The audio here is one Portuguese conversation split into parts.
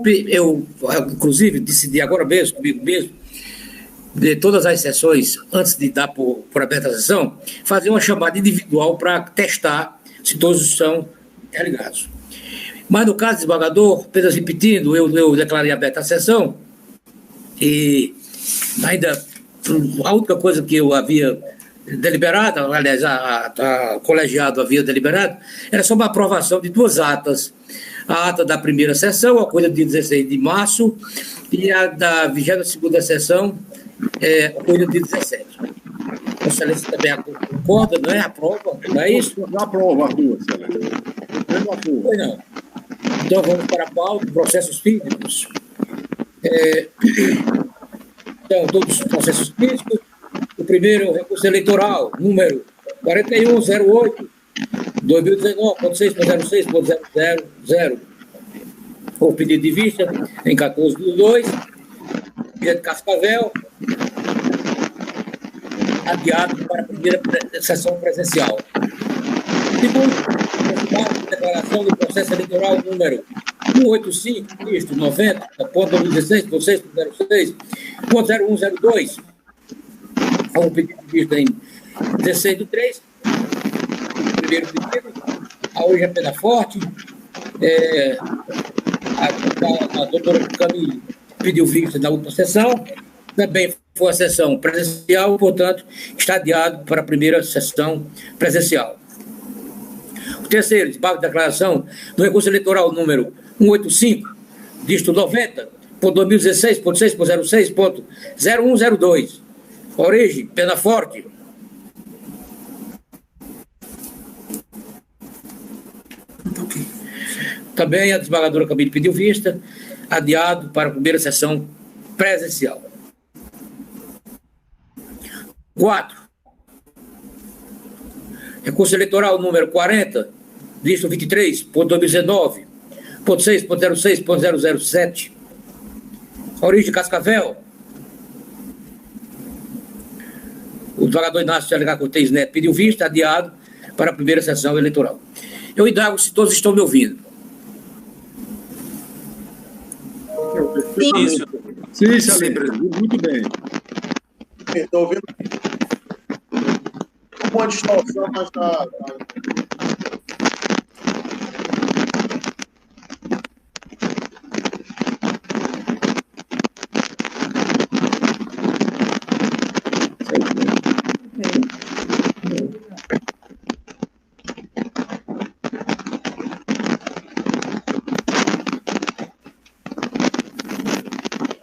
eu, inclusive, decidi agora mesmo, comigo mesmo, de todas as sessões, antes de dar por aberta a sessão, fazer uma chamada individual para testar se todos estão interligados. Mas no caso do desembargador, apenas repetindo, eu declarei aberta a sessão e ainda a única coisa que eu havia deliberado, aliás, a colegiado havia deliberado, era sobre a aprovação de duas atas. A ata da primeira sessão, a coisa de 16 de março, e a da 22ª sessão, a coisa de 17. A Excelência também concorda, não é? Aprova, não é isso? Não aprova as duas, Excelência. Pois não. Então, vamos para a pauta, processos físicos. Então, todos os processos físicos. O primeiro é o recurso eleitoral, número 4108-2019.6.06.000. O pedido de vista em 14/2, de Cascavel, adiado para a primeira sessão presencial. Segundo, a declaração do processo eleitoral número 185-90.2016.6.06.02, o pedido de vista em 16/3, primeiro pedido, a hoje é pena forte, a doutora Camille pediu vista na última sessão, também foi a sessão presencial, portanto, está adiado para a primeira sessão presencial. O terceiro, desembargo de declaração do recurso eleitoral número 185, dígito 90.2016.6.06.0102. Origem, pena forte. Também a desembargadora Camille pediu vista, adiado para a primeira sessão presencial. 4. Recurso eleitoral número 40, dígito 23.2019.6.06.007. Origem, Cascavel. O desembargador Inácio de Alencar Cortez Neto pediu vista, adiado para a primeira sessão eleitoral. Eu indago se todos estão me ouvindo. Sim, excelente. Muito bem. Estou ouvindo. Uma distorção, mas está.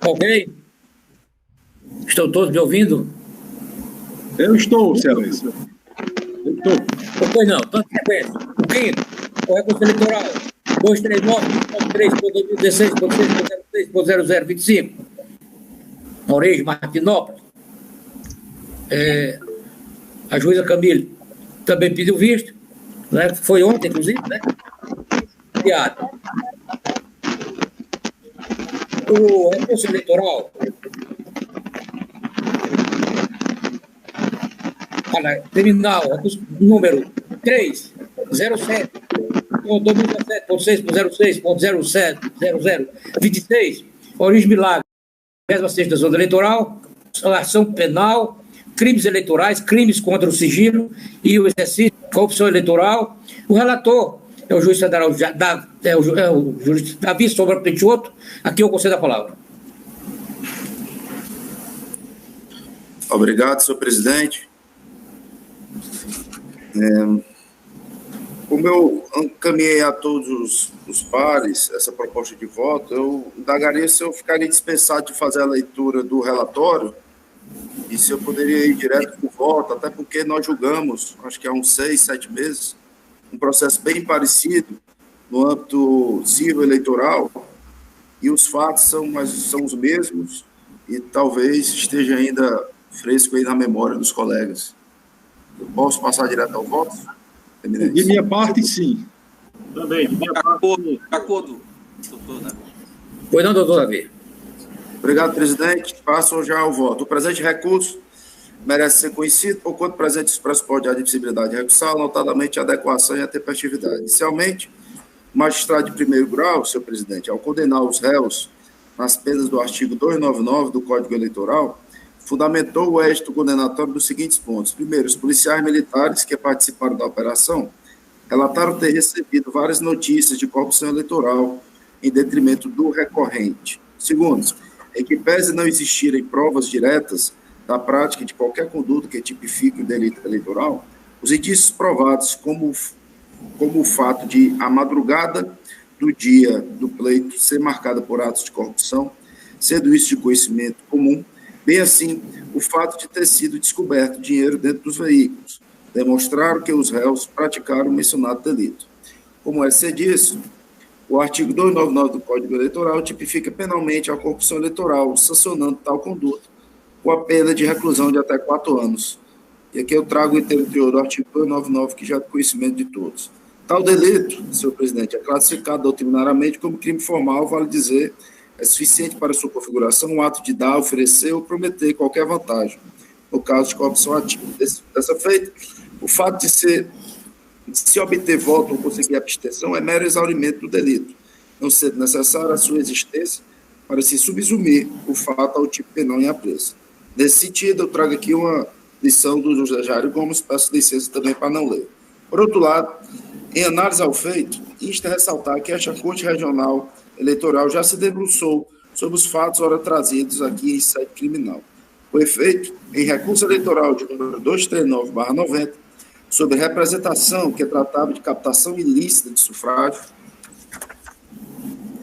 Ok? Estão todos me ouvindo? Eu estou, Excelência. Eu estou. Pois não, então sequência. O quinto, o recurso eleitoral 239.3.2016.6.0025. Origem, Martinópolis. A juíza Camille também pediu visto, né? Foi ontem, inclusive, né? Piada. O recurso eleitoral criminal, recurso número 307.2017.6.06.0026, origem Milagre, 26ª Zona Eleitoral, ação penal, crimes eleitorais, crimes contra o sigilo e o exercício de corrupção eleitoral. O relator é o juiz federal, o juiz Davi Sobra Peixoto. Aqui eu concedo a palavra. Obrigado, senhor presidente. Como eu encaminhei a todos os pares essa proposta de voto, eu indagaria se eu ficaria dispensado de fazer a leitura do relatório e se eu poderia ir direto para o voto, até porque nós julgamos, acho que há uns 6, 7 meses, um processo bem parecido no âmbito civil eleitoral, e os fatos são os mesmos e talvez esteja ainda fresco aí na memória dos colegas. Eu posso passar direto ao voto? De minha parte, sim. Também, de minha parte. Acordo. Pois não, doutor Davi. Obrigado, presidente. Passo já ao voto. O presente recurso merece ser conhecido por quanto presente os pressupostos de admissibilidade recursal, notadamente a adequação e a tempestividade. Inicialmente, O magistrado de primeiro grau, senhor presidente, ao condenar os réus nas penas do artigo 299 do Código Eleitoral, fundamentou o êxito condenatório dos seguintes pontos. Primeiro, os policiais militares que participaram da operação relataram ter recebido várias notícias de corrupção eleitoral em detrimento do recorrente. Segundo, em que pese não existirem provas diretas da prática de qualquer conduta que tipifique o delito eleitoral, os indícios provados, como o fato de a madrugada do dia do pleito ser marcada por atos de corrupção, sendo isso de conhecimento comum, bem assim o fato de ter sido descoberto dinheiro dentro dos veículos, demonstraram que os réus praticaram o mencionado delito. Como é ser disso, o artigo 299 do Código Eleitoral tipifica penalmente a corrupção eleitoral, sancionando tal conduta com a pena de reclusão de até 4 anos. E aqui eu trago o interior do artigo 299, que já é do conhecimento de todos. Tal delito, senhor presidente, é classificado doutrinariamente como crime formal, vale dizer, é suficiente para sua configuração o ato de dar, oferecer ou prometer qualquer vantagem, no caso de corrupção ativa. Dessa feita, o fato de se obter voto ou conseguir abstenção é mero exaurimento do delito, não sendo necessária a sua existência para se subsumir o fato ao tipo penal em apreço. Nesse sentido, eu trago aqui uma lição do José Jário Gomes, peço licença também para não ler. Por outro lado, em análise ao feito, insta a ressaltar que esta Corte Regional Eleitoral já se debruçou sobre os fatos ora trazidos aqui em sede criminal. O efeito, em recurso eleitoral de número 239/90, sobre representação que tratava de captação ilícita de sufrágio,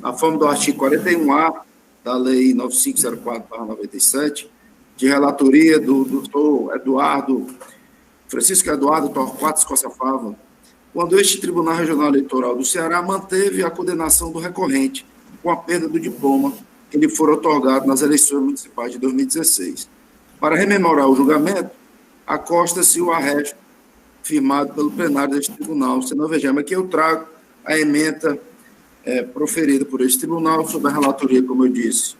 a forma do artigo 41A da Lei 9504/97, de relatoria do doutor Francisco Eduardo Torquato Costa Fava, quando este Tribunal Regional Eleitoral do Ceará manteve a condenação do recorrente com a perda do diploma que lhe for otorgado nas eleições municipais de 2016. Para rememorar o julgamento, acosta-se o arresto firmado pelo plenário deste tribunal. Senão, vejamos, aqui eu trago a ementa proferida por este tribunal sob a relatoria, como eu disse,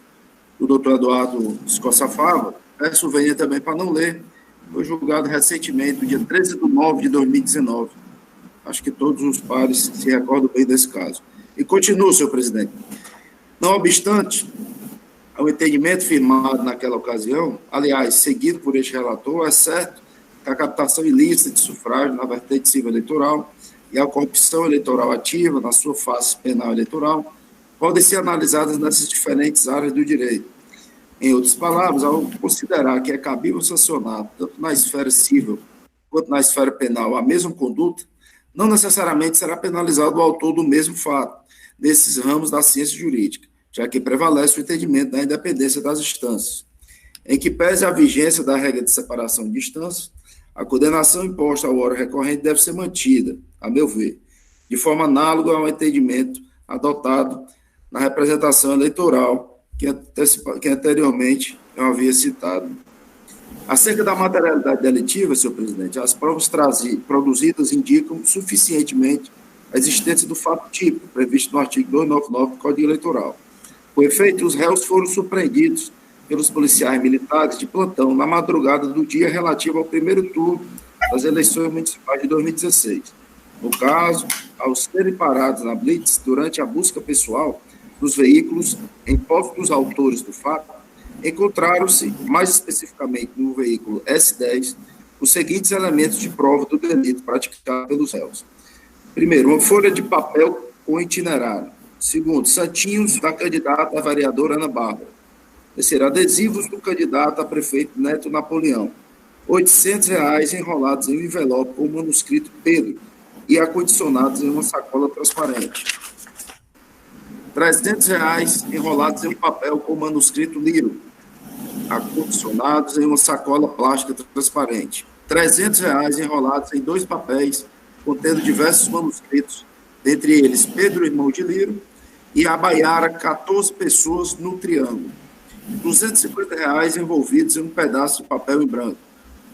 do doutor Eduardo Costa Fava. Peço venha também para não ler, foi julgado recentemente, no dia 13/9/2019. Acho que todos os pares se recordam bem desse caso. E continuo, senhor presidente. Não obstante, ao entendimento firmado naquela ocasião, aliás, seguido por este relator, é certo que a captação ilícita de sufrágio na vertente civil eleitoral e a corrupção eleitoral ativa na sua face penal eleitoral podem ser analisadas nessas diferentes áreas do direito. Em outras palavras, ao considerar que é cabível sancionar, tanto na esfera civil quanto na esfera penal, a mesma conduta, não necessariamente será penalizado o autor do mesmo fato, nesses ramos da ciência jurídica, já que prevalece o entendimento da independência das instâncias. Em que pese a vigência da regra de separação de instâncias, a condenação imposta ao órgão recorrente deve ser mantida, a meu ver, de forma análoga ao entendimento adotado na representação eleitoral que anteriormente eu havia citado. Acerca da materialidade delitiva, senhor presidente, as provas produzidas indicam suficientemente a existência do fato típico previsto no artigo 299 do Código Eleitoral. Com efeito, os réus foram surpreendidos pelos policiais militares de plantão na madrugada do dia relativo ao primeiro turno das eleições municipais de 2016. No caso, ao serem parados na blitz durante a busca pessoal dos veículos em posse dos autores do fato, encontraram-se, mais especificamente no veículo S10, os seguintes elementos de prova do delito praticado pelos réus. Primeiro, uma folha de papel com itinerário. Segundo, santinhos da candidata a vereadora Ana Bárbara. Terceiro, adesivos do candidato a prefeito Neto Napoleão. R$800 enrolados em um envelope com o manuscrito Pedro e acondicionados em uma sacola transparente. R$300 enrolados em um papel com o manuscrito Liro, acondicionados em uma sacola plástica transparente. R$300 enrolados em 2 papéis contendo diversos manuscritos, dentre eles Pedro, irmão de Liro, e a Baiara, 14 pessoas no triângulo. R$250 envolvidos em um pedaço de papel em branco.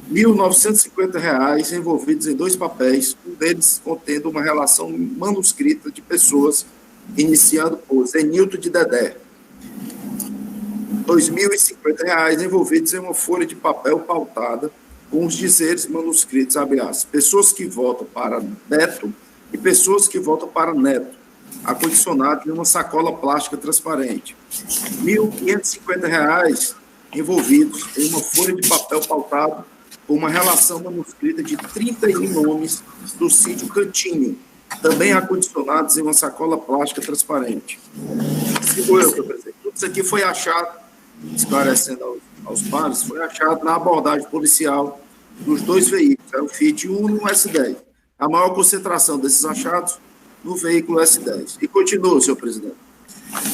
R$1.950 envolvidos em 2 papéis, um deles contendo uma relação manuscrita de pessoas, iniciando por Zenilton de Dedé. R$2.050 envolvidos em uma folha de papel pautada com os dizeres manuscritos, abre aspas, pessoas que votam para Neto e pessoas que votam para Neto. acondicionados em uma sacola plástica transparente. R$ 1.550 envolvidos em uma folha de papel pautado por uma relação manuscrita de 31 nomes do sítio Cantinho, também acondicionados em uma sacola plástica transparente. Sigo eu, presidente. Tudo isso aqui foi achado, esclarecendo aos pares, foi achado na abordagem policial dos dois veículos, era o Fiat Uno e o S10. A maior concentração desses achados no veículo S10. E continua, senhor presidente.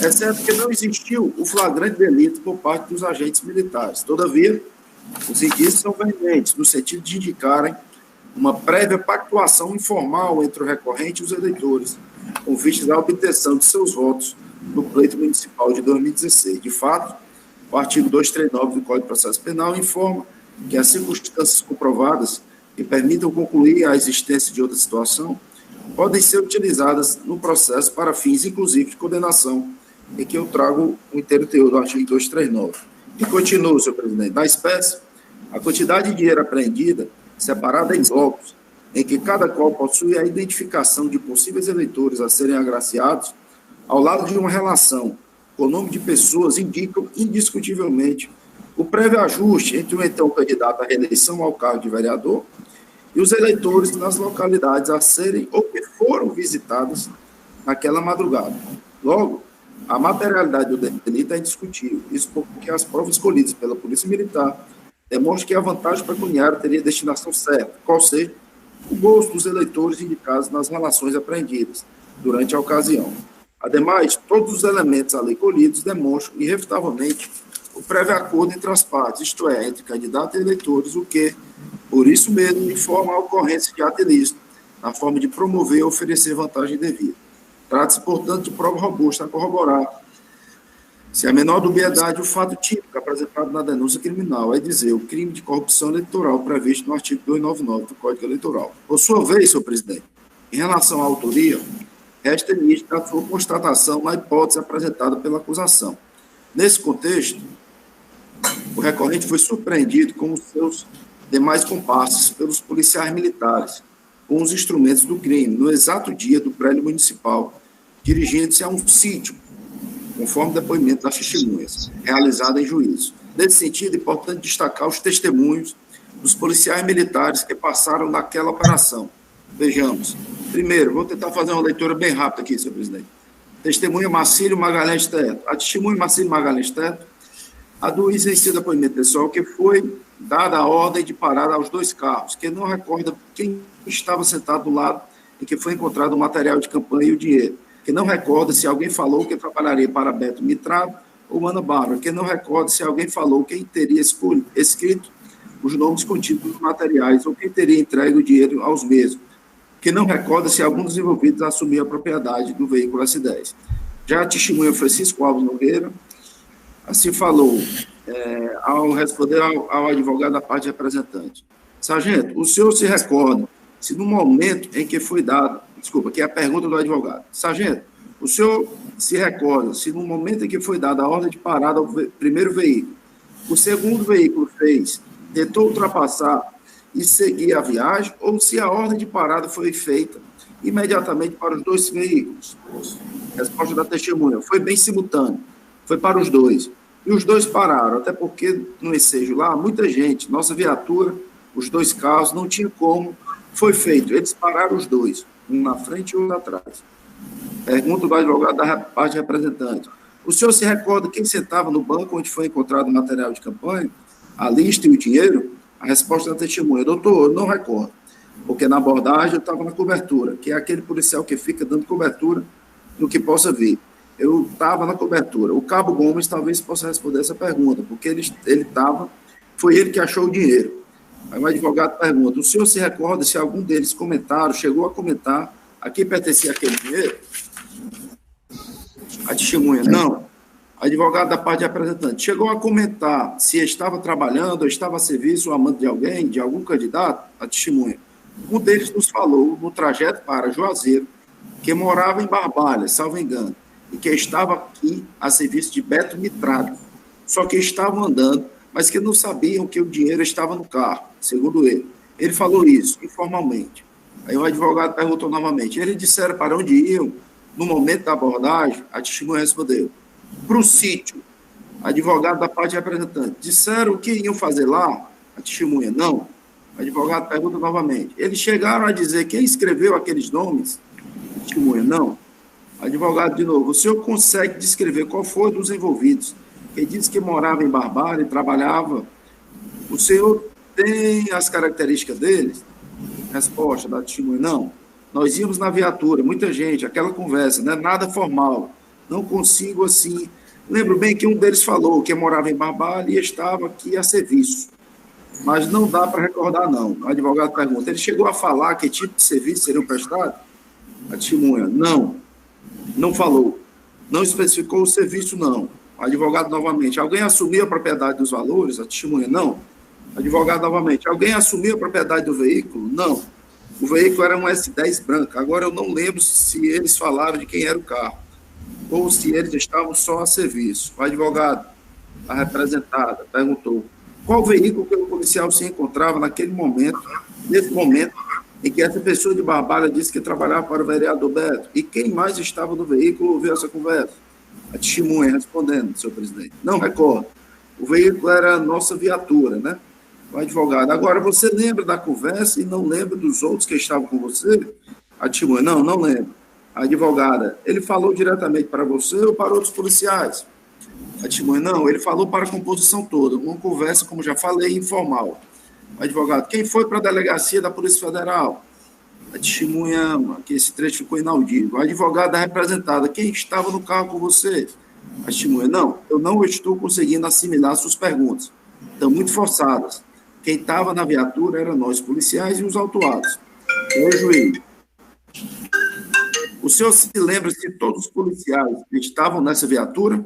É certo que não existiu o flagrante delito por parte dos agentes militares. Todavia, os indícios são veementes, no sentido de indicarem uma prévia pactuação informal entre o recorrente e os eleitores, com vistas à obtenção de seus votos no pleito municipal de 2016. De fato, o artigo 239 do Código de Processo Penal informa que as circunstâncias comprovadas que permitam concluir a existência de outra situação podem ser utilizadas no processo para fins, inclusive, de condenação, em que eu trago o inteiro teor do artigo 239. E continua, senhor presidente. Da espécie, a quantidade de dinheiro apreendida, separada em blocos, em que cada qual possui a identificação de possíveis eleitores a serem agraciados, ao lado de uma relação com o nome de pessoas, indicam indiscutivelmente o prévio ajuste entre o então candidato à reeleição ao cargo de vereador e os eleitores nas localidades a serem ou que foram visitadas naquela madrugada. Logo, a materialidade do delito é indiscutível, isso porque as provas escolhidas pela Polícia Militar demonstram que a vantagem pecuniária teria destinação certa, qual seja o gosto dos eleitores indicados nas relações apreendidas durante a ocasião. Ademais, todos os elementos ali colhidos demonstram irrefutavelmente o prévio acordo entre as partes, isto é, entre candidato e eleitores, o que, por isso mesmo, informa a ocorrência de ato ilícito, na forma de promover ou oferecer vantagem devida. Trata-se, portanto, de prova robusta a corroborar, se a menor dubiedade, o fato típico apresentado na denúncia criminal, é dizer, o crime de corrupção eleitoral previsto no artigo 299 do Código Eleitoral. Por sua vez, senhor presidente, em relação à autoria, resta nítida a sua constatação na hipótese apresentada pela acusação. Nesse contexto, o recorrente foi surpreendido com os seus demais comparsas pelos policiais militares, com os instrumentos do crime, no exato dia do prédio municipal, dirigindo-se a um sítio, conforme depoimento das testemunhas, realizado em juízo. Nesse sentido, é importante destacar os testemunhos dos policiais militares que passaram naquela operação. Vejamos. Primeiro, vou tentar fazer uma leitura bem rápida aqui, senhor presidente. Testemunha Marcílio Magalhães Teto. A testemunha Marcílio Magalhães Teto aduz em seu depoimento pessoal que foi dada a ordem de parar aos dois carros, que não recorda quem estava sentado do lado em que foi encontrado o material de campanha e o dinheiro, que não recorda se alguém falou que trabalharia para Beto Mitrado ou Ana Bárbara, que não recorda se alguém falou quem teria escrito os nomes contidos nos materiais ou quem teria entregue o dinheiro aos mesmos, que não recorda se algum dos envolvidos assumiu a propriedade do veículo S10. Já a testemunha Francisco Alves Nogueira, assim falou, ao responder ao advogado da parte representante. Sargento, o senhor se recorda se no momento em que foi dado, desculpa, que é a pergunta do advogado. Sargento, o senhor se recorda se no momento em que foi dada a ordem de parada ao primeiro veículo, o segundo veículo tentou ultrapassar e seguir a viagem, ou se a ordem de parada foi feita imediatamente para os dois veículos? Resposta da testemunha, foi bem simultâneo, foi para os dois. E os dois pararam, até porque no ensejo lá, muita gente, nossa viatura, os dois carros, não tinha como, foi feito, eles pararam os dois, um na frente e outro atrás. Pergunta do advogado da parte representante. O senhor se recorda quem sentava no banco onde foi encontrado o material de campanha, a lista e o dinheiro? A resposta da testemunha, doutor, eu não recordo, porque na abordagem eu estava na cobertura, que é aquele policial que fica dando cobertura no que possa vir. Eu estava na cobertura. O cabo Gomes talvez possa responder essa pergunta, porque ele estava, foi ele que achou o dinheiro. Aí o advogado pergunta, o senhor se recorda se algum deles chegou a comentar a quem pertencia aquele dinheiro? A testemunha, não. Advogado da parte representante, chegou a comentar se estava trabalhando ou estava a serviço ou amante de alguém, de algum candidato? A testemunha. Um deles nos falou no trajeto para Juazeiro, que morava em Barbalha, salvo engano, e que estava aqui a serviço de Beto Mitrado, só que estavam andando, mas que não sabiam que o dinheiro estava no carro, segundo ele. Ele falou isso informalmente. Aí o advogado perguntou novamente, eles disseram para onde iam, No momento da abordagem, a testemunha respondeu: para o sítio, advogado da parte representante. Disseram o que iam fazer lá? A testemunha: não. O advogado pergunta novamente: eles chegaram a dizer quem escreveu aqueles nomes? A testemunha: não. O advogado de novo: o senhor consegue descrever qual foi dos envolvidos? Quem disse que morava em Barbalha e trabalhava? O senhor tem as características deles? Resposta da testemunha: não. Nós íamos na viatura, muita gente, aquela conversa, não é nada formal. Não consigo assim. Lembro bem que um deles falou que morava em Barbalha e estava aqui a serviço. Mas não dá para recordar, não. O advogado pergunta: ele chegou a falar que tipo de serviço seria prestado? A testemunha: não. Não falou. Não especificou o serviço, não. O advogado novamente: alguém assumiu a propriedade dos valores? A testemunha: não. O advogado novamente: alguém assumiu a propriedade do veículo? Não. O veículo era um S10 branco. Agora eu não lembro se eles falaram de quem era o carro ou se eles estavam só a serviço. O advogado, a representada, perguntou: qual veículo que o policial se encontrava naquele momento, nesse momento em que essa pessoa de Barbalha disse que trabalhava para o vereador Beto? E quem mais estava no veículo ouviu essa conversa? A testemunha respondendo: senhor presidente: não recordo. O veículo era a nossa viatura, né? O advogado: agora você lembra da conversa e não lembra dos outros que estavam com você? A testemunha: não, não lembro. A advogada: ele falou diretamente para você ou para outros policiais? A testemunha: não, ele falou para a composição toda, uma conversa, como já falei, informal. O advogado: quem foi para a delegacia da Polícia Federal? A testemunha, que esse trecho ficou inaudível. A advogada representada: quem estava no carro com você? A testemunha: não, eu não estou conseguindo assimilar suas perguntas. Estão muito forçadas. Quem estava na viatura eram nós, policiais, e os autuados. O juiz: o senhor se lembra se todos os policiais estavam nessa viatura?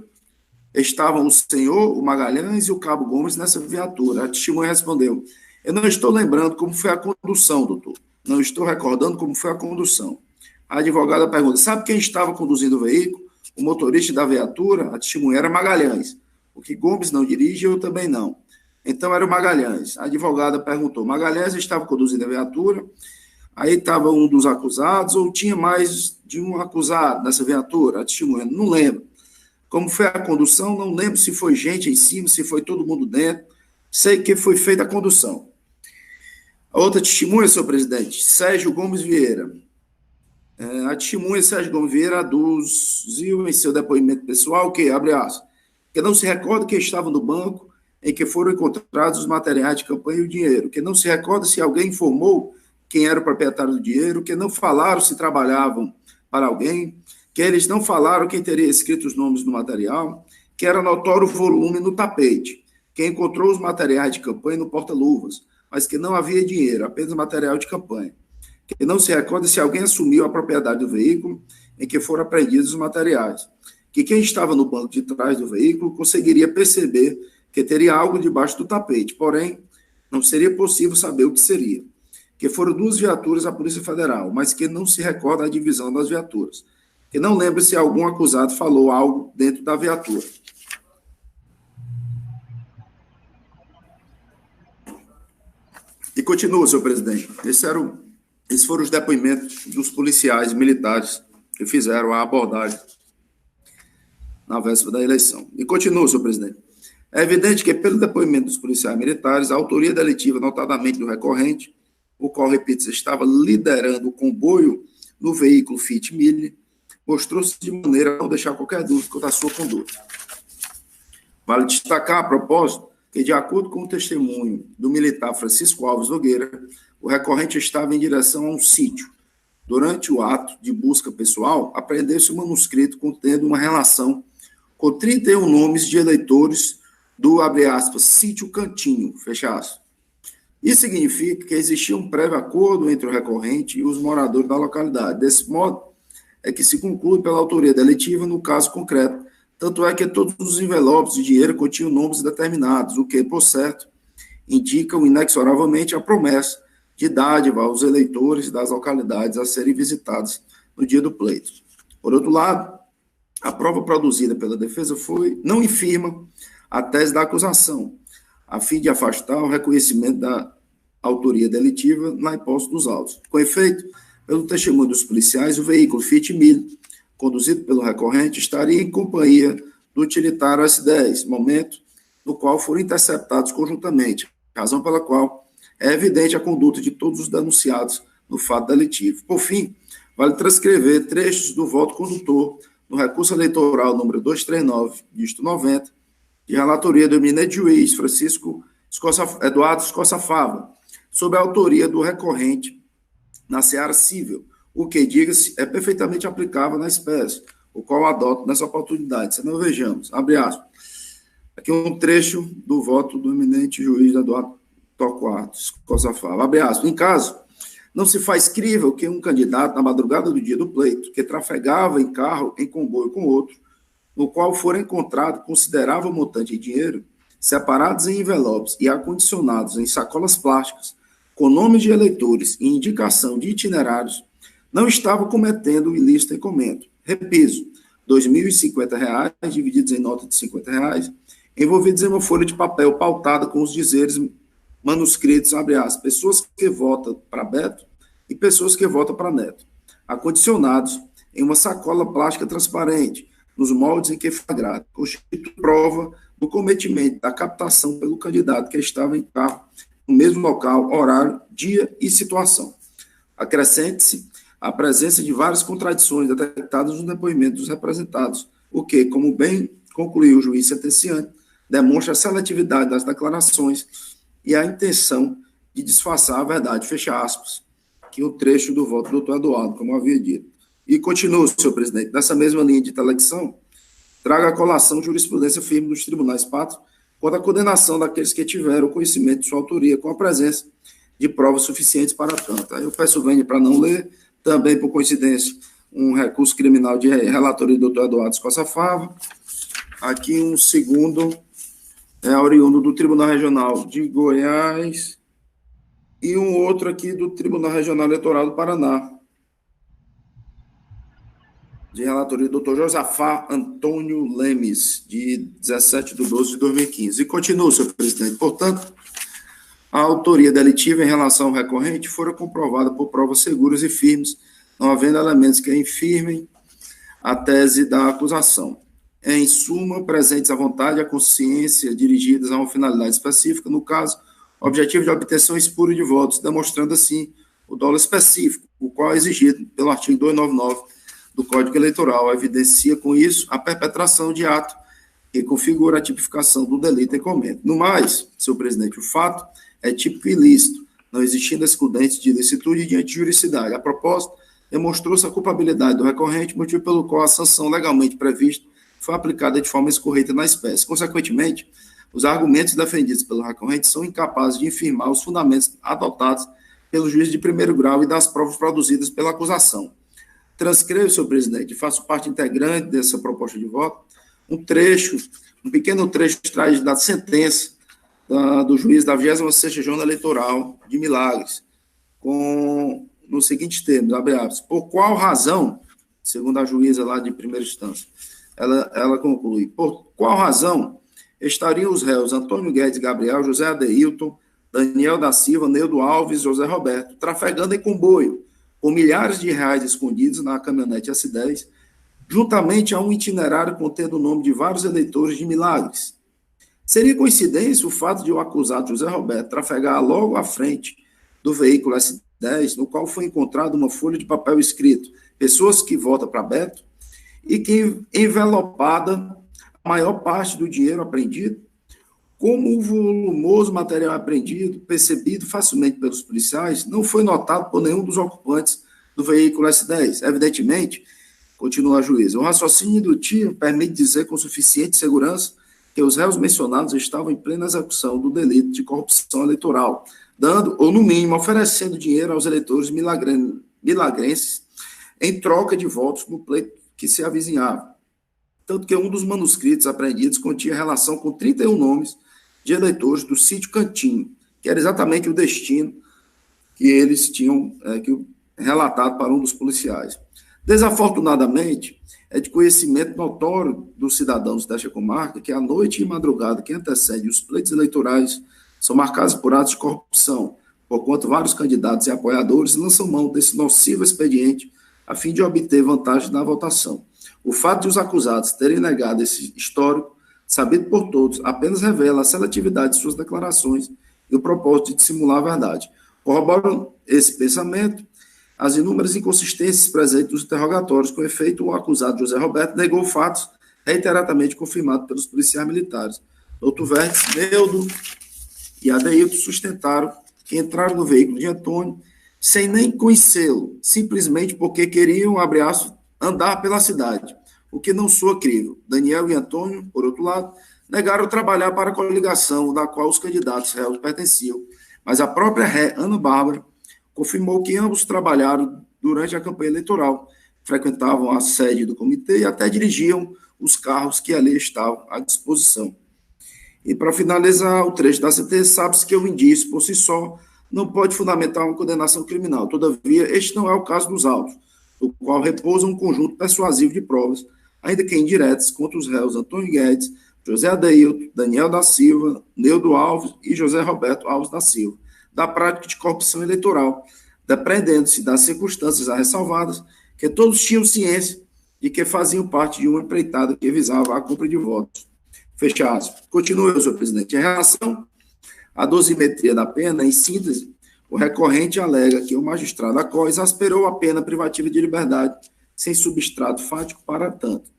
Estavam o senhor, o Magalhães e o cabo Gomes nessa viatura. A testemunha respondeu: eu não estou lembrando como foi a condução, doutor. Não estou recordando como foi a condução. A advogada pergunta: sabe quem estava conduzindo o veículo? O motorista da viatura? A testemunha: era Magalhães. O que Gomes não dirige, eu também não. Então era o Magalhães. A advogada perguntou: Magalhães estava conduzindo a viatura? Aí estava um dos acusados ou tinha mais de um acusado nessa viatura? A testemunha: não lembro. Como foi a condução? Não lembro se foi gente em cima, se foi todo mundo dentro. Sei que foi feita a condução. A outra testemunha, senhor presidente: Sérgio Gomes Vieira. A testemunha Sérgio Gomes Vieira aduziu em seu depoimento pessoal que, abre aspas, que não se recorda que estava no banco em que foram encontrados os materiais de campanha e o dinheiro, que não se recorda se alguém informou quem era o proprietário do dinheiro, que não falaram se trabalhavam para alguém, que eles não falaram quem teria escrito os nomes no material, que era notório o volume no tapete, que encontrou os materiais de campanha no porta-luvas, mas que não havia dinheiro, apenas material de campanha, que não se recorda se alguém assumiu a propriedade do veículo em que foram apreendidos os materiais, que quem estava no banco de trás do veículo conseguiria perceber que teria algo debaixo do tapete, porém, não seria possível saber o que seria, que foram 2 viaturas da Polícia Federal, mas que não se recorda a divisão das viaturas, que não lembra se algum acusado falou algo dentro da viatura. E continua, senhor presidente. Esses foram os depoimentos dos policiais militares que fizeram a abordagem na véspera da eleição. E continua, senhor presidente. É evidente que, pelo depoimento dos policiais militares, a autoria delitiva, notadamente do recorrente, o qual, repito, estava liderando o comboio no veículo Fiat Mille, mostrou-se de maneira a não deixar qualquer dúvida quanto à sua conduta. Vale destacar, a propósito, que, de acordo com o testemunho do militar Francisco Alves Nogueira, o recorrente estava em direção a um sítio. Durante o ato de busca pessoal, apreendeu-se um manuscrito contendo uma relação com 31 nomes de eleitores do, abre aspas, sítio Cantinho, fecha aspas. Isso significa que existia um prévio acordo entre o recorrente e os moradores da localidade. Desse modo, é que se conclui pela autoria delitiva no caso concreto. Tanto é que todos os envelopes de dinheiro continham nomes determinados, o que, por certo, indicam inexoravelmente a promessa de dádiva aos eleitores das localidades a serem visitadas no dia do pleito. Por outro lado, a prova produzida pela defesa não infirma a tese da acusação, a fim de afastar o reconhecimento da autoria delitiva na hipótese dos autos. Com efeito, pelo testemunho dos policiais, o veículo Fiat Mille conduzido pelo recorrente, estaria em companhia do utilitário S10, momento no qual foram interceptados conjuntamente, razão pela qual é evidente a conduta de todos os denunciados no fato delitivo. Por fim, vale transcrever trechos do voto condutor no recurso eleitoral número 239, dígito 90, de relatoria do eminente juiz Francisco Eduardo Escoça Fava, sob a autoria do recorrente na seara civil, o que, diga-se, é perfeitamente aplicável na espécie, o qual adoto nessa oportunidade. Se não vejamos, abre aspas, aqui um trecho do voto do eminente juiz Eduardo Torquato Escoça Fava, abre aspas, em caso, não se faz crível que um candidato, na madrugada do dia do pleito, que trafegava em carro em comboio com outro, no qual fora encontrado considerável montante de dinheiro, separados em envelopes e acondicionados em sacolas plásticas, com nomes de eleitores e indicação de itinerários, não estava cometendo o ilícito em comento. Repiso, R$ 2.050, divididos em nota de R$ 50, envolvidos em uma folha de papel pautada com os dizeres manuscritos, abre aspas, pessoas que votam para Beto e pessoas que votam para Neto, acondicionados em uma sacola plástica transparente, nos moldes em que flagrado, constitui prova do cometimento da captação pelo candidato que estava em carro no mesmo local, horário, dia e situação. Acrescente-se a presença de várias contradições detectadas no depoimento dos representados, o que, como bem concluiu o juiz sentenciante, demonstra a seletividade das declarações e a intenção de disfarçar a verdade, fecha aspas, que o trecho do voto do doutor Eduardo, como havia dito. E continuo, senhor presidente, nessa mesma linha de intelecção, traga a colação de jurisprudência firme dos tribunais pátrios quanto à condenação daqueles que tiveram conhecimento de sua autoria com a presença de provas suficientes para tanto. Aí eu peço vênia para não ler, também por coincidência, um recurso criminal de relatoria do doutor Eduardo Escoça Fava, aqui um segundo oriundo do Tribunal Regional de Goiás e um outro aqui do Tribunal Regional Eleitoral do Paraná, de relatoria do Dr. Josafá Antônio Lemes, de 17/12/2015. E continua, senhor presidente. Portanto, a autoria delitiva em relação ao recorrente fora comprovada por provas seguras e firmes, não havendo elementos que infirmem a tese da acusação. Em suma, presentes à vontade e à consciência dirigidas a uma finalidade específica, no caso, objetivo de obtenção espúria de votos, demonstrando assim o dolo específico, o qual é exigido pelo artigo 299 do Código Eleitoral, evidencia com isso a perpetração de ato que configura a tipificação do delito em comento. No mais, senhor presidente, o fato é típico e ilícito, não existindo excludentes de ilicitude diante de juridicidade. A propósito, demonstrou-se a culpabilidade do recorrente, motivo pelo qual a sanção legalmente prevista foi aplicada de forma escorreta na espécie. Consequentemente, os argumentos defendidos pelo recorrente são incapazes de infirmar os fundamentos adotados pelo juiz de primeiro grau e das provas produzidas pela acusação. Transcrevo, senhor presidente, faço parte integrante dessa proposta de voto, um pequeno trecho traz da sentença do juiz da 26ª Regional Eleitoral de Milagres, nos seguintes termos, abre aspas, por qual razão, segundo a juíza lá de primeira instância, ela conclui, por qual razão estariam os réus Antônio Guedes Gabriel, José Adeilton, Daniel da Silva, Neudo Alves, José Roberto, trafegando em comboio, com milhares de reais escondidos na caminhonete S10, juntamente a um itinerário contendo o nome de vários eleitores de Milagres. Seria coincidência o fato de o acusado José Roberto trafegar logo à frente do veículo S10, no qual foi encontrada uma folha de papel escrito pessoas que votam para Beto, e que envelopada a maior parte do dinheiro apreendido, como o volumoso material apreendido, percebido facilmente pelos policiais, não foi notado por nenhum dos ocupantes do veículo S10. Evidentemente, continua a juíza, o raciocínio indutível permite dizer com suficiente segurança que os réus mencionados estavam em plena execução do delito de corrupção eleitoral, dando, ou no mínimo, oferecendo dinheiro aos eleitores milagrenses em troca de votos no pleito que se avizinhava. Tanto que um dos manuscritos apreendidos continha relação com 31 nomes de eleitores do sítio Cantinho, que era exatamente o destino que eles tinham relatado para um dos policiais. Desafortunadamente, é de conhecimento notório dos cidadãos desta comarca que a noite e madrugada que antecede os pleitos eleitorais são marcados por atos de corrupção, porquanto vários candidatos e apoiadores lançam mão desse nocivo expediente a fim de obter vantagem na votação. O fato de os acusados terem negado esse histórico, sabido por todos, apenas revela a seletividade de suas declarações e o propósito de dissimular a verdade. Corroboram esse pensamento as inúmeras inconsistências presentes nos interrogatórios. Com efeito, o acusado José Roberto negou fatos reiteradamente confirmados pelos policiais militares. Doutor Verdes, Neudo e Adeilton sustentaram que entraram no veículo de Antônio sem nem conhecê-lo, simplesmente porque queriam, abre aspas, andar pela cidade, o que não soa crível. Daniel e Antônio, por outro lado, negaram trabalhar para a coligação da qual os candidatos réus pertenciam, mas a própria ré, Ana Bárbara, confirmou que ambos trabalharam durante a campanha eleitoral, frequentavam a sede do comitê e até dirigiam os carros que ali estavam à disposição. E para finalizar o trecho da sentença, sabe-se que o indício, por si só, não pode fundamentar uma condenação criminal. Todavia, este não é o caso dos autos, no qual repousa um conjunto persuasivo de provas, ainda que indiretas, contra os réus Antônio Guedes, José Adeilton, Daniel da Silva, Neudo Alves e José Roberto Alves da Silva, da prática de corrupção eleitoral, depreendendo-se das circunstâncias ressalvadas, que todos tinham ciência de que faziam parte de uma empreitada que visava a compra de votos. Fecha aspas. Continua, senhor presidente. Em relação à dosimetria da pena, em síntese, o recorrente alega que o magistrado Acó exasperou a pena privativa de liberdade sem substrato fático para tanto.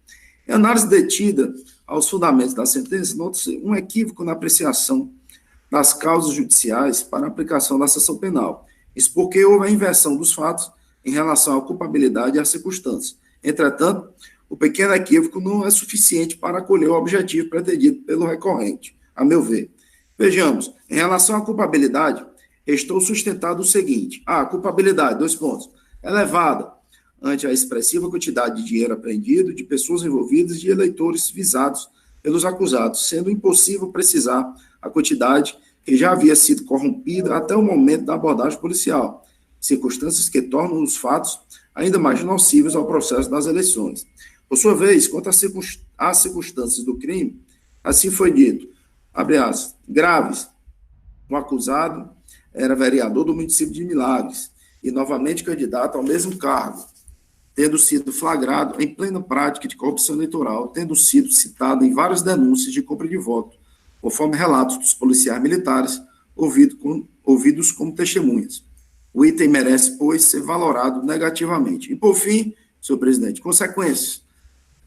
Em análise detida aos fundamentos da sentença, nota-se um equívoco na apreciação das causas judiciais para a aplicação da sanção penal. Isso porque houve a inversão dos fatos em relação à culpabilidade e às circunstâncias. Entretanto, o pequeno equívoco não é suficiente para acolher o objetivo pretendido pelo recorrente, a meu ver. Vejamos, em relação à culpabilidade, restou sustentado o seguinte: a culpabilidade, 2 pontos, elevada ante a expressiva quantidade de dinheiro apreendido, de pessoas envolvidas e de eleitores visados pelos acusados, sendo impossível precisar a quantidade que já havia sido corrompida até o momento da abordagem policial, circunstâncias que tornam os fatos ainda mais nocivos ao processo das eleições. Por sua vez, quanto às circunstâncias do crime, assim foi dito, abre aspas, graves. O acusado era vereador do município de Milagres e novamente candidato ao mesmo cargo, tendo sido flagrado em plena prática de corrupção eleitoral, tendo sido citado em várias denúncias de compra de voto, conforme relatos dos policiais militares ouvidos como testemunhas. O item merece, pois, ser valorado negativamente. E, por fim, senhor presidente, consequências.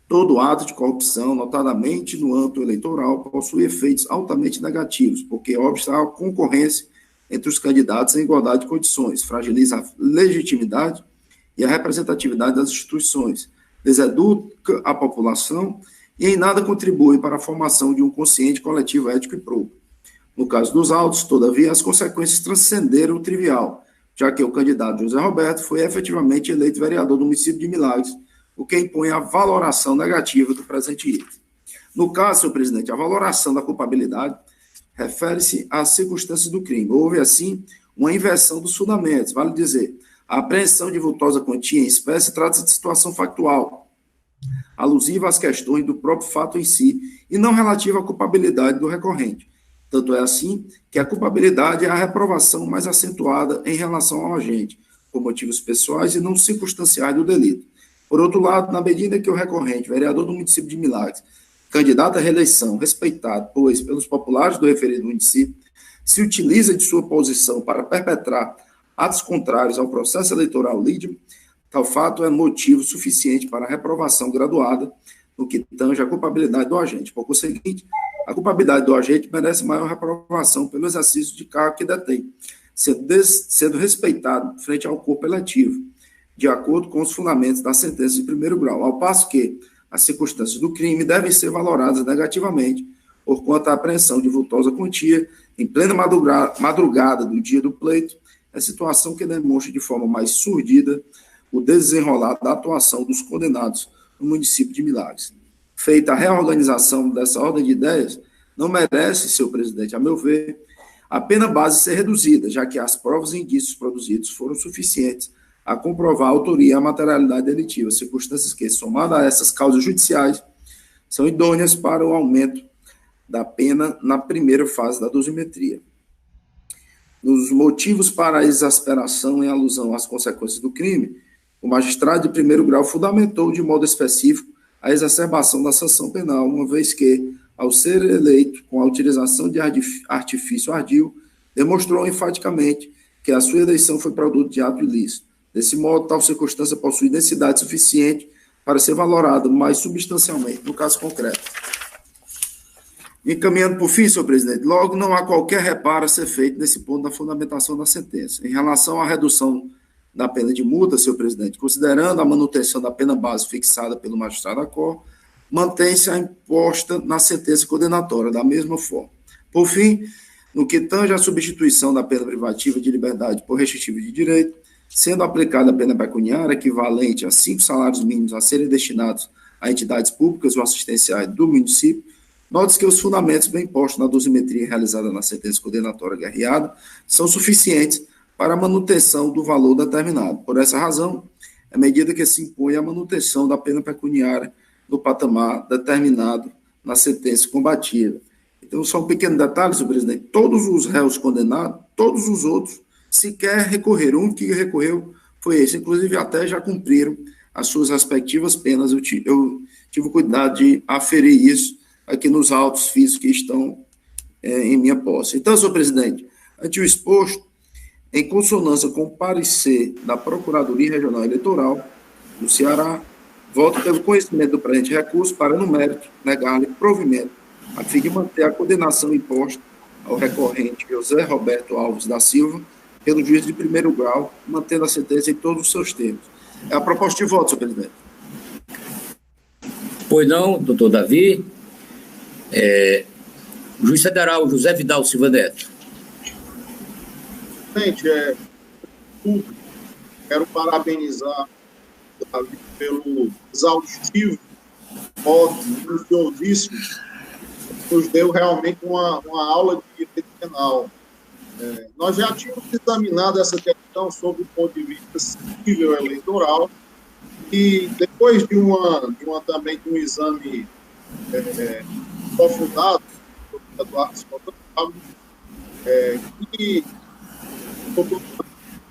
Todo ato de corrupção, notadamente no âmbito eleitoral, possui efeitos altamente negativos, porque obsta a concorrência entre os candidatos em igualdade de condições, fragiliza a legitimidade e a representatividade das instituições, deseduca a população e em nada contribui para a formação de um consciente coletivo ético e próprio. No caso dos autos, todavia, as consequências transcenderam o trivial, já que o candidato José Roberto foi efetivamente eleito vereador do município de Milagres, o que impõe a valoração negativa do presente item. No caso, senhor presidente, a valoração da culpabilidade refere-se às circunstâncias do crime. Houve, assim, uma inversão dos fundamentos, vale dizer, a apreensão de vultosa quantia em espécie trata-se de situação factual, alusiva às questões do próprio fato em si e não relativa à culpabilidade do recorrente. Tanto é assim que a culpabilidade é a reprovação mais acentuada em relação ao agente, por motivos pessoais e não circunstanciais do delito. Por outro lado, na medida que o recorrente, vereador do município de Milagres, candidato à reeleição, respeitado, pois, pelos populares do referido município, se utiliza de sua posição para perpetrar atos contrários ao processo eleitoral lídimo, tal fato é motivo suficiente para a reprovação graduada no que tange a culpabilidade do agente. Por conseguinte, a culpabilidade do agente merece maior reprovação pelo exercício de cargo que detém, sendo respeitado frente ao corpo eletivo, de acordo com os fundamentos da sentença de primeiro grau, ao passo que as circunstâncias do crime devem ser valoradas negativamente, porquanto a apreensão de vultosa quantia em plena madrugada do dia do pleito é situação que demonstra de forma mais surdida o desenrolar da atuação dos condenados no município de Milagres. Feita a reorganização dessa ordem de ideias, não merece, senhor presidente, a meu ver, a pena base ser reduzida, já que as provas e indícios produzidos foram suficientes a comprovar a autoria e a materialidade delitiva, circunstâncias que, somadas a essas causas judiciais, são idôneas para o aumento da pena na primeira fase da dosimetria. Nos motivos para a exasperação em alusão às consequências do crime, o magistrado de primeiro grau fundamentou de modo específico a exacerbação da sanção penal, uma vez que, ao ser eleito com a utilização de artifício ardil, demonstrou enfaticamente que a sua eleição foi produto de ato ilícito. Desse modo, tal circunstância possui densidade suficiente para ser valorada mais substancialmente no caso concreto. Encaminhando por fim, senhor presidente, logo não há qualquer reparo a ser feito nesse ponto da fundamentação da sentença. Em relação à redução da pena de multa, senhor presidente, considerando a manutenção da pena base fixada pelo magistrado da Cor, mantém-se a imposta na sentença condenatória, da mesma forma. Por fim, no que tange à substituição da pena privativa de liberdade por restritiva de direito, sendo aplicada a pena pecuniária equivalente a 5 salários mínimos a serem destinados a entidades públicas ou assistenciais do município, note-se que os fundamentos bem postos na dosimetria realizada na sentença condenatória guerreada são suficientes para a manutenção do valor determinado. Por essa razão, é medida que se impõe a manutenção da pena pecuniária no patamar determinado na sentença combatida. Então, só um pequeno detalhe, senhor presidente, todos os réus condenados, todos os outros, sequer recorreram. O único que recorreu foi esse, inclusive até já cumpriram as suas respectivas penas. Eu tive o cuidado de aferir isso aqui nos autos físicos que estão em minha posse. Então, senhor presidente, ante o exposto, em consonância com o parecer da Procuradoria Regional Eleitoral do Ceará, voto pelo conhecimento do presente recurso para, no mérito, negar-lhe provimento, a fim de manter a condenação imposta ao recorrente José Roberto Alves da Silva, pelo juiz de primeiro grau, mantendo a sentença em todos os seus termos. É a proposta de voto, senhor presidente. Pois não, doutor Davi. Juiz Federal José Vidal Silva Neto. Gente, quero parabenizar o Davi pelo exaustivo voto minuciosíssimo, nos deu realmente uma aula de direito penal. Nós já tínhamos examinado essa questão sob o ponto de vista civil eleitoral e depois de também de um exame aprofundado do Eduardo Scott, que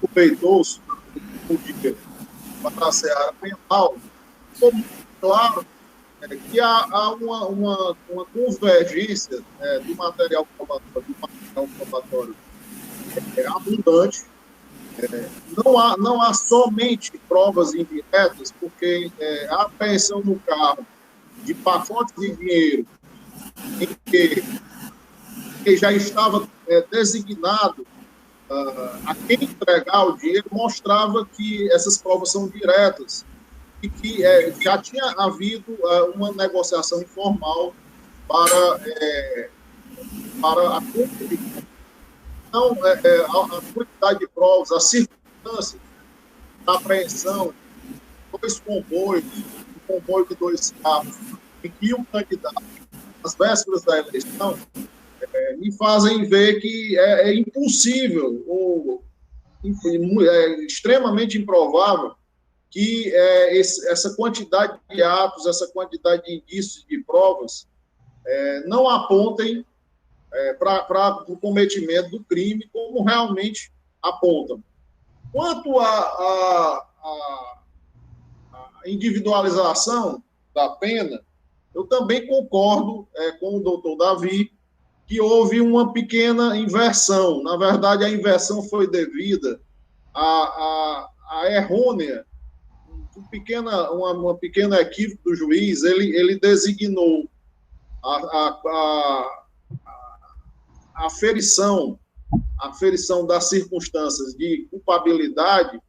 aproveitou-se para a seara penal, ficou muito claro que há uma convergência do material probatório abundante. Não há somente provas indiretas, porque a apreensão no carro de pacotes de dinheiro em que já estava designado a quem entregar o dinheiro, mostrava que essas provas são diretas e que já tinha havido uma negociação informal para a compra de. Então, a quantidade de provas, as circunstâncias da apreensão, 2 comboios, um comboio de 2 carros, em que o candidato, às vésperas da eleição, me fazem ver que é impossível, ou extremamente improvável, que essa quantidade de atos, essa quantidade de indícios de provas não apontem para o cometimento do crime, como realmente apontam. Quanto à individualização da pena, eu também concordo com o doutor Davi que houve uma pequena inversão. Na verdade, a inversão foi devida à errônea, uma pequena equívoco do juiz. Ele designou a aferição das circunstâncias de culpabilidade,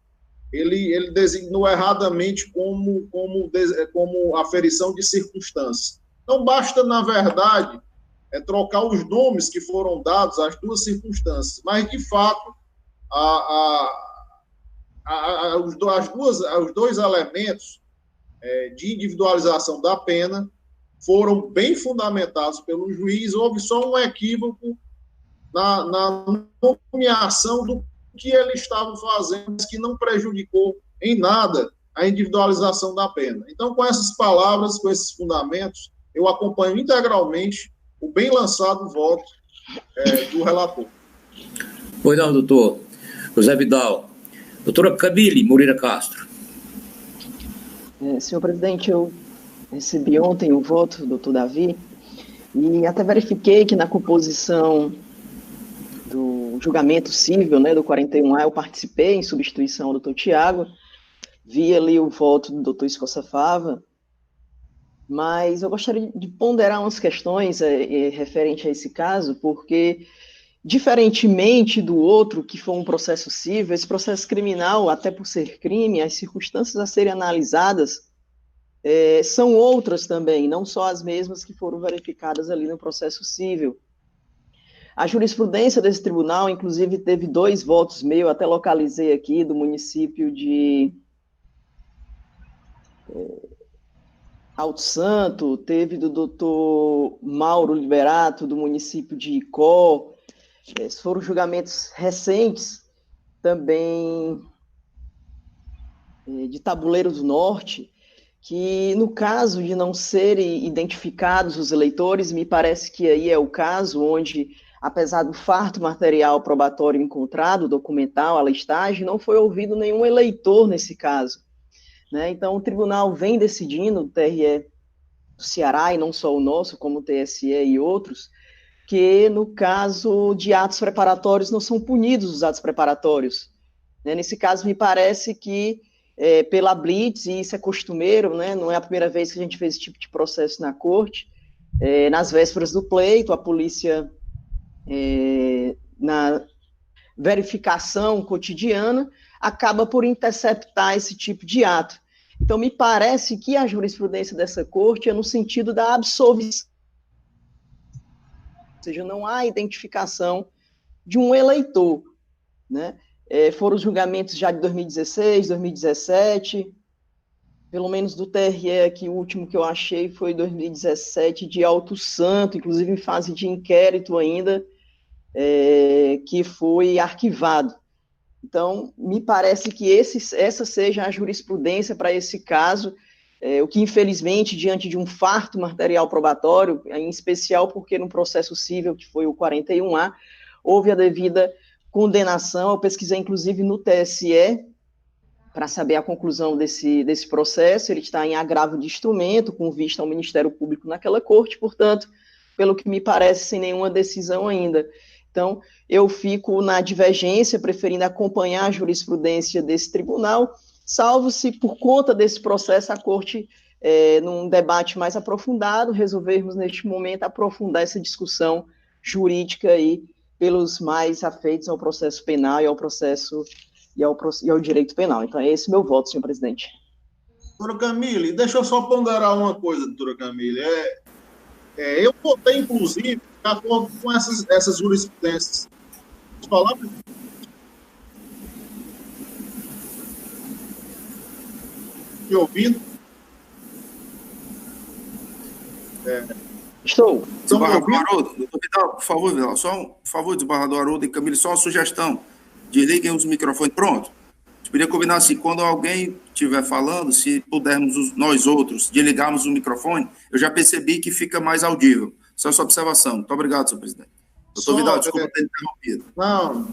ele designou erradamente como aferição de circunstâncias. Então, basta, na verdade, trocar os nomes que foram dados às duas circunstâncias, mas, de fato, os dois elementos de individualização da pena foram bem fundamentados pelo juiz. Houve só um equívoco na nomeação do que ele estava fazendo, que não prejudicou em nada a individualização da pena. Então, com essas palavras, com esses fundamentos, eu acompanho integralmente o bem lançado voto do relator. Pois não, doutor José Vidal. Doutora Camille Moreira Castro. Senhor presidente, eu Recebi ontem o voto do doutor Davi e até verifiquei que na composição do julgamento civil, né, do 41A, eu participei em substituição ao doutor Tiago, vi ali o voto do doutor Escoça Fava, mas eu gostaria de ponderar umas questões referente a esse caso, porque, diferentemente do outro, que foi um processo civil, esse processo criminal, até por ser crime, as circunstâncias a serem analisadas são outras também, não só as mesmas que foram verificadas ali no processo civil. A jurisprudência desse tribunal, inclusive, teve 2 votos meus, até localizei aqui, do município de Alto Santo, teve do doutor Mauro Liberato, do município de Icó. Foram julgamentos recentes, também de Tabuleiro do Norte, que no caso de não serem identificados os eleitores, me parece que aí é o caso onde, apesar do farto material probatório encontrado, documental, a listagem, não foi ouvido nenhum eleitor nesse caso, né? Então, o tribunal vem decidindo, o TRE do Ceará, e não só o nosso, como o TSE e outros, que no caso de atos preparatórios não são punidos os atos preparatórios, né? Nesse caso, me parece que pela blitz, e isso é costumeiro, né? Não é a primeira vez que a gente fez esse tipo de processo na corte, nas vésperas do pleito, a polícia, na verificação cotidiana, acaba por interceptar esse tipo de ato. Então, me parece que a jurisprudência dessa corte é no sentido da absolvição, ou seja, não há identificação de um eleitor, né? Foram os julgamentos já de 2016, 2017, pelo menos do TRE aqui, o último que eu achei foi 2017, de Alto Santo, inclusive em fase de inquérito ainda, que foi arquivado. Então, me parece que essa seja a jurisprudência para esse caso, o que, infelizmente, diante de um farto material probatório, em especial porque no processo civil, que foi o 41A, houve a devida condenação. Eu pesquisei, inclusive, no TSE, para saber a conclusão desse processo. Ele está em agravo de instrumento, com vista ao Ministério Público naquela corte, portanto, pelo que me parece, sem nenhuma decisão ainda. Então, eu fico na divergência, preferindo acompanhar a jurisprudência desse tribunal, salvo se, por conta desse processo, a corte, num debate mais aprofundado, resolvermos, neste momento, aprofundar essa discussão jurídica aí, pelos mais afeitos ao processo penal e ao processo e ao direito penal. Então, é esse meu voto, senhor presidente. Doutora Camille, deixa eu só ponderar uma coisa, doutora Camille. Eu votei, inclusive, de acordo com essas jurisprudências. Posso falar? Me ouvindo? Estou. Desembargador Haroldo, doutor Vidal, por favor, Vidal, por favor, desembargador Haroldo e Camille, só uma sugestão. Desliguem os microfones. Pronto. A gente podia combinar assim, quando alguém estiver falando, se pudermos nós outros desligarmos o microfone, eu já percebi que fica mais audível. Só essa observação. Muito obrigado, senhor presidente. Doutor Vidal, desculpa ter interrompido. Não,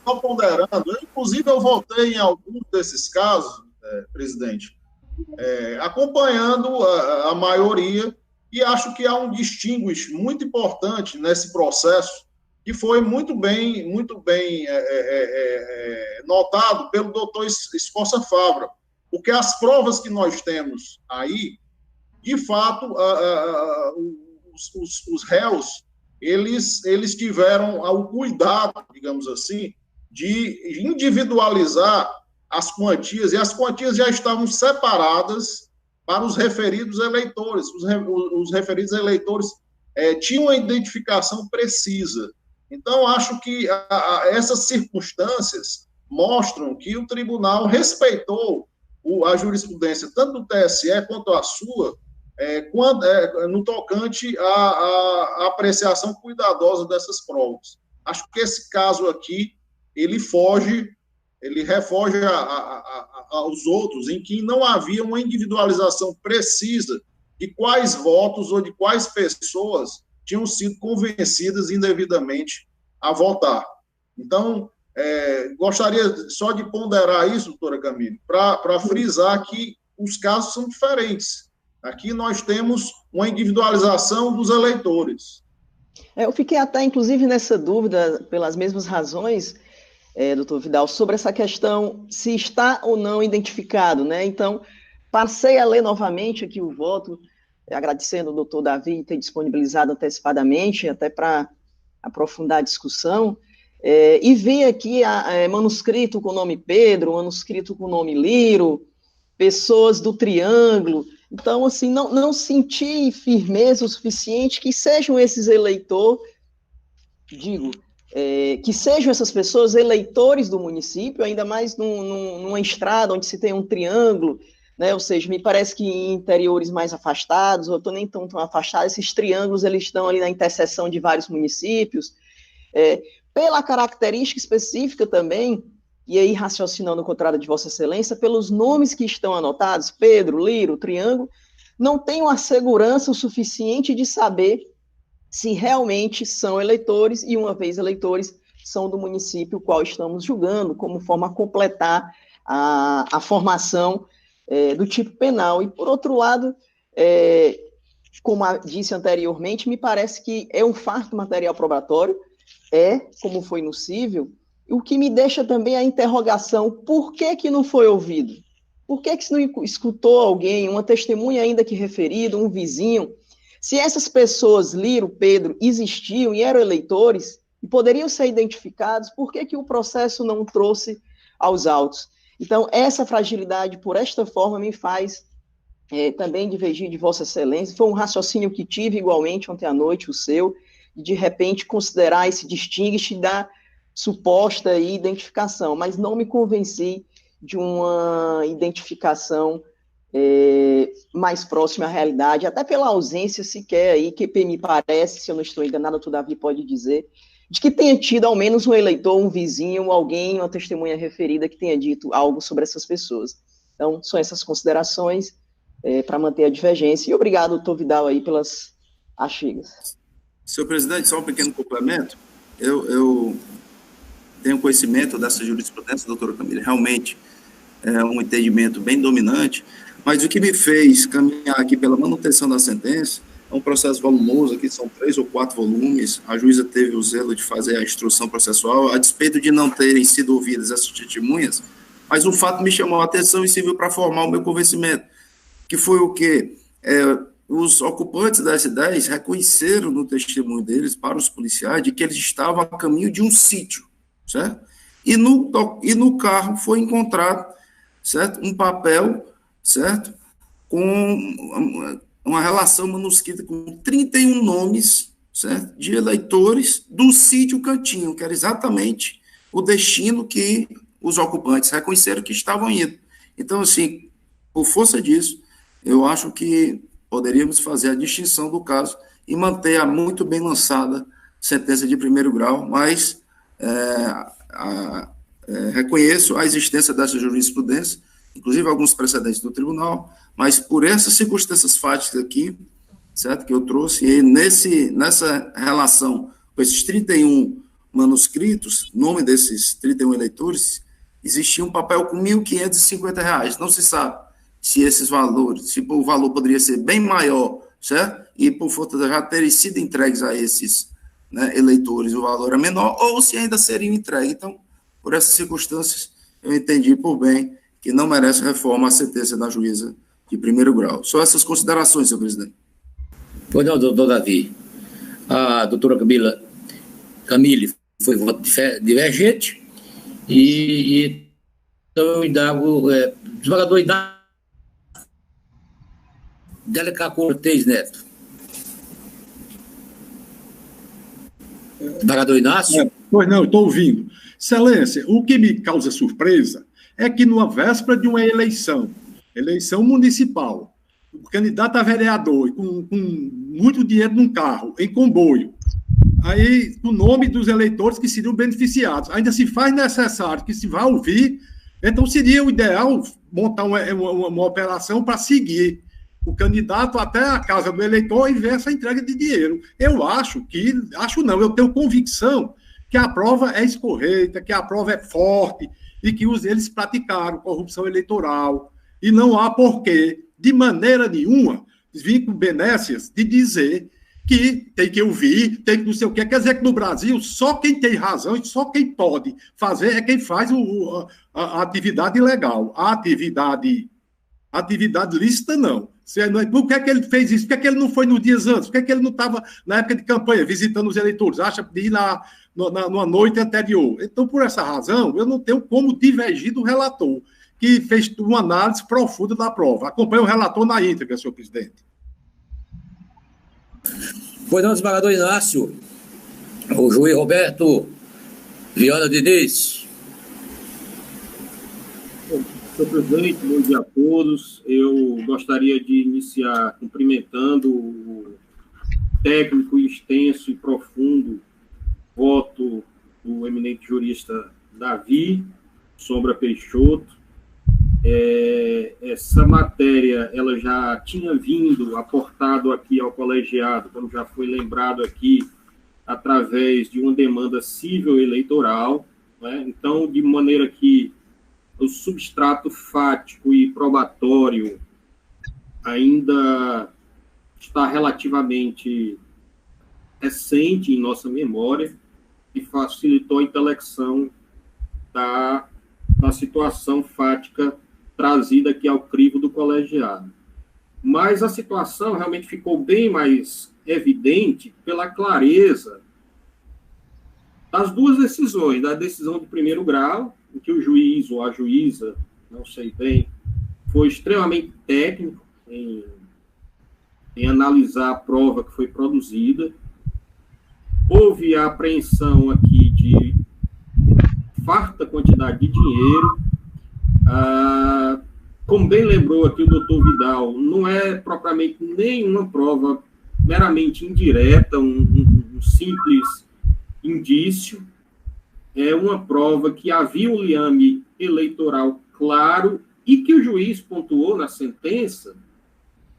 só ponderando. Inclusive, eu votei em alguns desses casos, presidente, acompanhando a maioria, e acho que há um distinguish muito importante nesse processo, que foi muito bem notado pelo doutor Escoça Fava, porque as provas que nós temos aí, de fato, os réus, eles tiveram o cuidado, digamos assim, de individualizar as quantias, e as quantias já estavam separadas para os referidos eleitores. Os referidos eleitores tinham uma identificação precisa. Então, acho que essas circunstâncias mostram que o tribunal respeitou a jurisprudência, tanto do TSE quanto a sua, no tocante à apreciação cuidadosa dessas provas. Acho que esse caso aqui, ele refoge aos outros, em que não havia uma individualização precisa de quais votos ou de quais pessoas tinham sido convencidas indevidamente a votar. Então, gostaria só de ponderar isso, doutora Camille, para frisar que os casos são diferentes. Aqui nós temos uma individualização dos eleitores. Eu fiquei até, inclusive, nessa dúvida, pelas mesmas razões, doutor Vidal, sobre essa questão se está ou não identificado, né? Então, passei a ler novamente aqui o voto, agradecendo ao doutor Davi ter disponibilizado antecipadamente, até para aprofundar a discussão, e vi aqui manuscrito com o nome Pedro, manuscrito com o nome Liro, pessoas do Triângulo. Então, assim, não senti firmeza o suficiente que sejam esses eleitores, que sejam essas pessoas eleitores do município, ainda mais numa estrada onde se tem um triângulo, né? Ou seja, me parece que em interiores mais afastados, ou nem tão afastados, esses triângulos eles estão ali na interseção de vários municípios, pela característica específica também, e aí raciocinando o contrário de Vossa Excelência, pelos nomes que estão anotados, Pedro, Liro, Triângulo, não tenho a segurança o suficiente de saber se realmente são eleitores, e uma vez eleitores, são do município qual estamos julgando, como forma a completar a formação do tipo penal. E, por outro lado, como disse anteriormente, me parece que é um farto material probatório, como foi no cível, o que me deixa também a interrogação, por que não foi ouvido? Por que se não escutou alguém, uma testemunha ainda que referida, um vizinho? Se essas pessoas, Liro, Pedro, existiam e eram eleitores, e poderiam ser identificados, por que o processo não trouxe aos autos? Então, essa fragilidade, por esta forma, me faz também divergir de Vossa Excelência. Foi um raciocínio que tive igualmente ontem à noite, o seu, de repente considerar esse distinguish da suposta identificação, mas não me convenci de uma identificação mais próxima à realidade, até pela ausência sequer aí, que me parece, se eu não estou enganado, o Davi pode dizer, de que tenha tido ao menos um eleitor, um vizinho, alguém, uma testemunha referida que tenha dito algo sobre essas pessoas. Então, são essas considerações para manter a divergência, e obrigado, doutor Vidal, aí, pelas achegas. Senhor presidente, só um pequeno complemento. Eu tenho conhecimento dessa jurisprudência, doutora Camila, realmente é um entendimento bem dominante, mas o que me fez caminhar aqui pela manutenção da sentença é um processo volumoso, aqui são 3 ou 4 volumes, a juíza teve o zelo de fazer a instrução processual, a despeito de não terem sido ouvidas essas testemunhas, mas um fato me chamou a atenção e serviu para formar o meu convencimento, que foi o quê? Os ocupantes das 10 reconheceram no testemunho deles, para os policiais, de que eles estavam a caminho de um sítio, certo? E no carro foi encontrado, certo? Um papel, certo? Com uma relação manuscrita com 31 nomes, certo? De eleitores do sítio Cantinho, que era exatamente o destino que os ocupantes reconheceram que estavam indo. Então, assim, por força disso, eu acho que poderíamos fazer a distinção do caso e manter a muito bem lançada sentença de primeiro grau, mas reconheço a existência dessa jurisprudência, inclusive alguns precedentes do tribunal, mas por essas circunstâncias fáticas aqui, certo, que eu trouxe, e nessa relação com esses 31 manuscritos, nome desses 31 eleitores, existia um papel com R$ 1.550, não se sabe se esses valores, se o valor poderia ser bem maior, certo? E por falta de já terem sido entregues a esses, né, eleitores, o valor é menor, ou se ainda seriam entregues. Então, por essas circunstâncias, eu entendi por bem que não merece reforma a sentença da juíza de primeiro grau. Só essas considerações, senhor presidente. Pois não, doutor Davi. A doutora Camille foi voto divergente e então eu indago, desembargador Inácio Deleca Cortez Neto. Desembargador Inácio? Pois não, estou ouvindo. Excelência, o que me causa surpresa é que numa véspera de uma eleição municipal, o candidato a vereador com muito dinheiro num carro, em comboio, aí o nome dos eleitores que seriam beneficiados, ainda se faz necessário que se vá ouvir, então seria o ideal montar uma operação para seguir o candidato até a casa do eleitor e ver essa entrega de dinheiro. Eu tenho convicção que a prova é escorreita, que a prova é forte e que eles praticaram corrupção eleitoral e não há porquê de maneira nenhuma, vir com benécias de dizer que tem que ouvir, tem que não sei o quê. Quer dizer que no Brasil, só quem tem razão e só quem pode fazer é quem faz a atividade ilegal. A atividade lícita, não. Por que é que ele fez isso? Por que é que ele não foi nos dias antes? Por que é que ele não estava, na época de campanha, visitando os eleitores? Acha de ir numa noite anterior. Então, por essa razão, eu não tenho como divergir do relator, que fez uma análise profunda da prova. Acompanhe o relator na íntegra, senhor presidente. Pois não, desembargador Inácio, o juiz Roberto Viana Diniz. Senhor presidente, bom dia a todos. Eu gostaria de iniciar cumprimentando o técnico, extenso e profundo voto do eminente jurista Davi Sombra Peixoto. Essa matéria ela já tinha vindo aportado aqui ao colegiado, como já foi lembrado aqui, através de uma demanda civil eleitoral, né? Então, de maneira que o substrato fático e probatório ainda está relativamente recente em nossa memória e facilitou a intelecção da situação fática trazida aqui ao crivo do colegiado. Mas a situação realmente ficou bem mais evidente pela clareza das duas decisões, da decisão de primeiro grau, em que o juiz ou a juíza, não sei bem, foi extremamente técnico em analisar a prova que foi produzida. Houve a apreensão aqui de farta quantidade de dinheiro. Como bem lembrou aqui o doutor Vidal, não é propriamente nenhuma prova meramente indireta, um simples indício. É uma prova que havia um liame eleitoral claro e que o juiz pontuou na sentença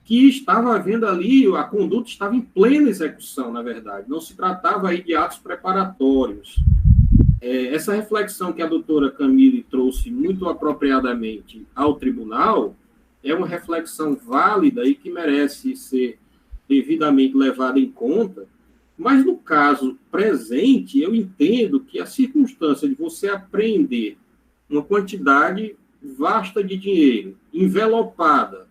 que estava havendo ali, a conduta estava em plena execução, na verdade. Não se tratava aí de atos preparatórios. Essa reflexão que a doutora Camille trouxe muito apropriadamente ao tribunal é uma reflexão válida e que merece ser devidamente levada em conta, mas no caso presente, eu entendo que a circunstância de você apreender uma quantidade vasta de dinheiro, envelopada,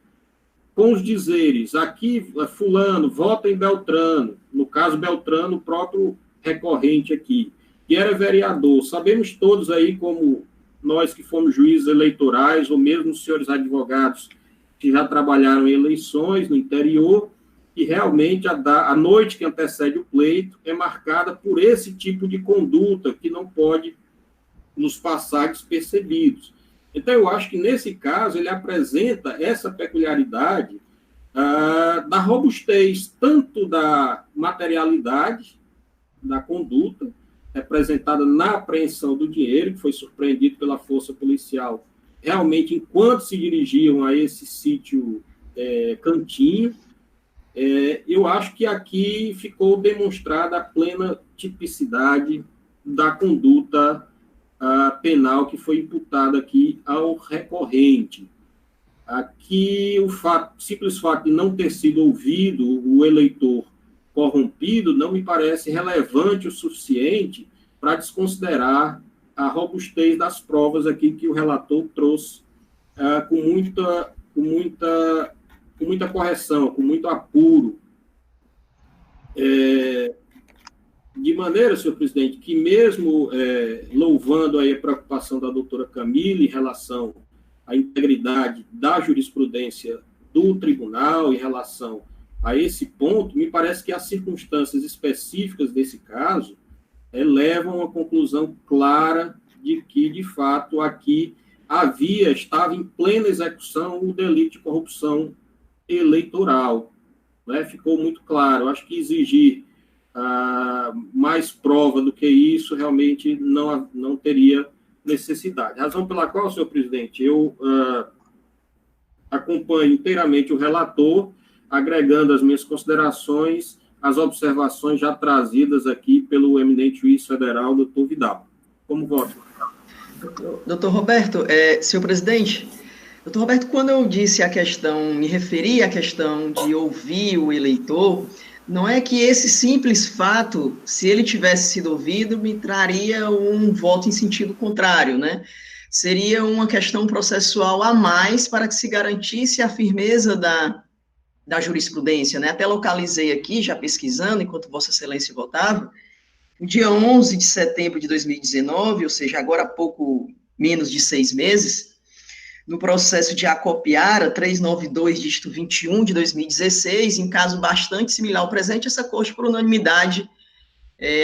com os dizeres, aqui fulano, vota em Beltrano, no caso Beltrano, o próprio recorrente aqui, que era vereador. Sabemos todos aí, como nós que fomos juízes eleitorais, ou mesmo os senhores advogados que já trabalharam em eleições no interior, que realmente a noite que antecede o pleito é marcada por esse tipo de conduta que não pode nos passar despercebidos. Então, eu acho que, nesse caso, ele apresenta essa peculiaridade da robustez, tanto da materialidade da conduta, representada na apreensão do dinheiro, que foi surpreendido pela força policial, realmente, enquanto se dirigiam a esse sítio Cantinho. Eu acho que aqui ficou demonstrada a plena tipicidade da conduta penal que foi imputada aqui ao recorrente. Aqui, simples fato de não ter sido ouvido o eleitor corrompido não me parece relevante o suficiente para desconsiderar a robustez das provas aqui que o relator trouxe com muita correção, com muito apuro. De maneira, senhor presidente, que mesmo louvando aí a preocupação da doutora Camille em relação à integridade da jurisprudência do tribunal, em relação a esse ponto, me parece que as circunstâncias específicas desse caso levam a uma conclusão clara de que, de fato, aqui estava em plena execução o delito de corrupção eleitoral. Né? Ficou muito claro. Eu acho que exigir mais prova do que isso realmente não teria necessidade. Razão pela qual, senhor presidente, eu acompanho inteiramente o relator, agregando as minhas considerações às observações já trazidas aqui pelo eminente juiz federal, doutor Vidal. Como voto? Doutor Roberto, senhor presidente, Doutor Roberto, quando eu disse a questão, me referi à questão de ouvir o eleitor, não é que esse simples fato, se ele tivesse sido ouvido, me traria um voto em sentido contrário, né? Seria uma questão processual a mais para que se garantisse a firmeza da jurisprudência, né? Até localizei aqui, já pesquisando, enquanto Vossa Excelência votava, no dia 11 de setembro de 2019, ou seja, agora há pouco menos de 6 meses, no processo de Acopiara 392, dígito 21 de 2016, em caso bastante similar ao presente, essa corte, por unanimidade,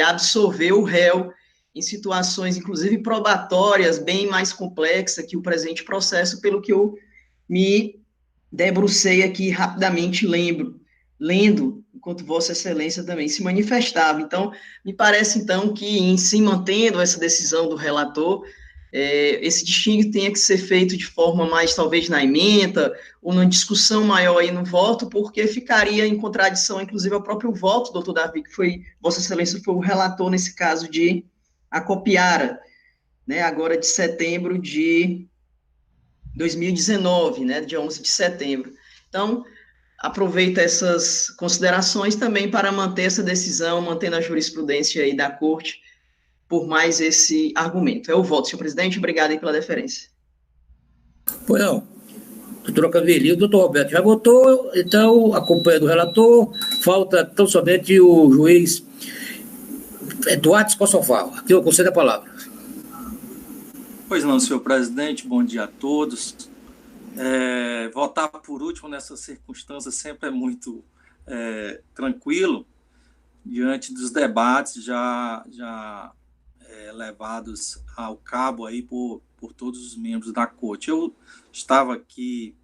absolveu o réu em situações, inclusive, probatórias, bem mais complexas que o presente processo, pelo que eu me debrucei aqui rapidamente, lendo, enquanto Vossa Excelência também se manifestava. Então, me parece, então, que em se mantendo essa decisão do relator, esse distingue tenha que ser feito de forma mais, talvez, na ementa, ou numa discussão maior aí no voto, porque ficaria em contradição, inclusive, ao próprio voto, doutor Davi, que foi, Vossa Excelência foi o relator nesse caso de Acopiara, né, agora de setembro de 2019, né, dia 11 de setembro. Então, aproveito essas considerações também para manter essa decisão, mantendo a jurisprudência aí da Corte, por mais esse argumento. Eu voto, senhor presidente. Obrigado aí pela deferência. Pois não. Doutor Cavilli, o doutor Roberto já votou, então, acompanhando o relator, falta tão somente o juiz Duarte Kosoval. Aqui eu concedo a palavra. Pois não, senhor presidente, bom dia a todos. Votar por último nessas circunstâncias sempre é muito tranquilo, diante dos debates já levados ao cabo aí por todos os membros da Corte. Eu estava aqui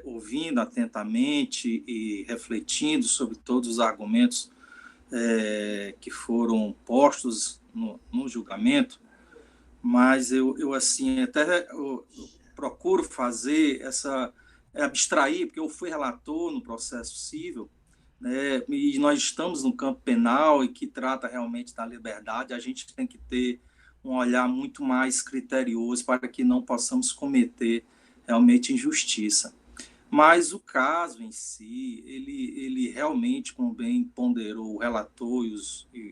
ouvindo atentamente e refletindo sobre todos os argumentos que foram postos no julgamento, mas eu assim, eu procuro fazer abstrair, porque eu fui relator no processo civil, né, e nós estamos no campo penal e que trata realmente da liberdade, a gente tem que ter um olhar muito mais criterioso para que não possamos cometer realmente injustiça. Mas o caso em si, ele realmente, como bem ponderou o relator e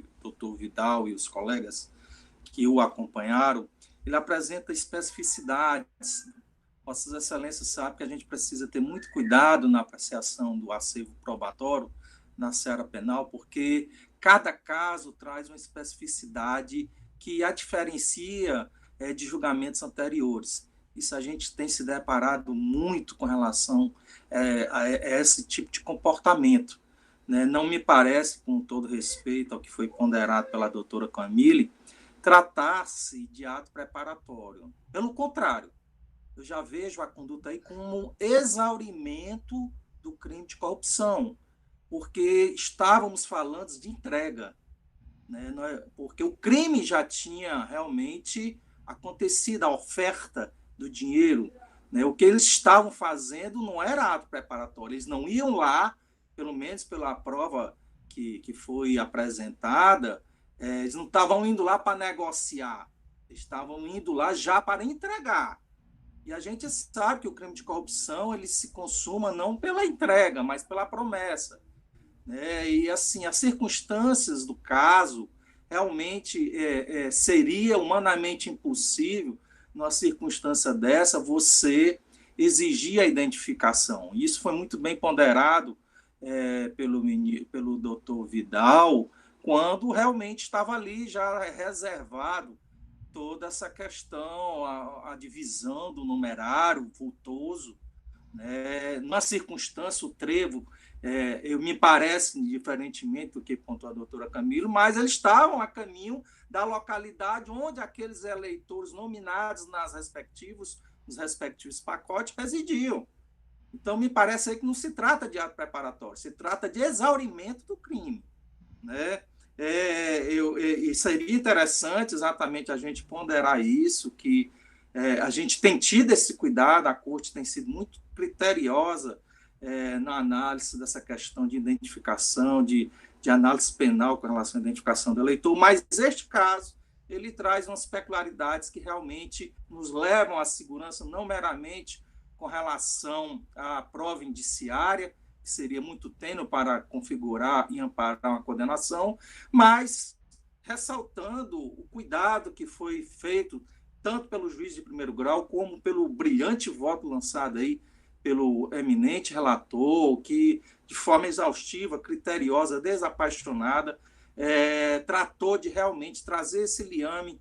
o doutor Vidal e os colegas que o acompanharam, ele apresenta especificidades. Vossas Excelências sabem que a gente precisa ter muito cuidado na apreciação do acervo probatório na seara penal, porque cada caso traz uma especificidade que a diferencia de julgamentos anteriores. Isso a gente tem se deparado muito com relação a esse tipo de comportamento, né? Não me parece, com todo respeito ao que foi ponderado pela doutora Camille, tratar-se de ato preparatório. Pelo contrário, eu já vejo a conduta aí como um exaurimento do crime de corrupção, porque estávamos falando de entrega, né? Porque o crime já tinha realmente acontecido, a oferta do dinheiro, né? O que eles estavam fazendo não era ato preparatório, eles não iam lá, pelo menos pela prova que foi apresentada, eles não estavam indo lá para negociar, eles estavam indo lá já para entregar. E a gente sabe que o crime de corrupção ele se consuma não pela entrega, mas pela promessa, né? E assim, as circunstâncias do caso realmente seria humanamente impossível, numa circunstância dessa, você exigir a identificação. Isso foi muito bem ponderado pelo doutor Vidal, quando realmente estava ali já reservado toda essa questão, a divisão do numerário vultoso, né? Na circunstância, o trevo, me parece, diferentemente do que pontuou a doutora Camilo, mas eles estavam a caminho da localidade onde aqueles eleitores nominados nos respectivos pacotes residiam. Então, me parece aí que não se trata de ato preparatório, se trata de exaurimento do crime, né? E seria interessante exatamente a gente ponderar isso, que a gente tem tido esse cuidado, a Corte tem sido muito criteriosa na análise dessa questão de identificação, de análise penal com relação à identificação do eleitor, mas este caso, ele traz umas peculiaridades que realmente nos levam à segurança, não meramente com relação à prova indiciária, que seria muito tênue para configurar e amparar uma condenação, mas ressaltando o cuidado que foi feito tanto pelo juiz de primeiro grau como pelo brilhante voto lançado aí pelo eminente relator, que de forma exaustiva, criteriosa, desapaixonada, tratou de realmente trazer esse liame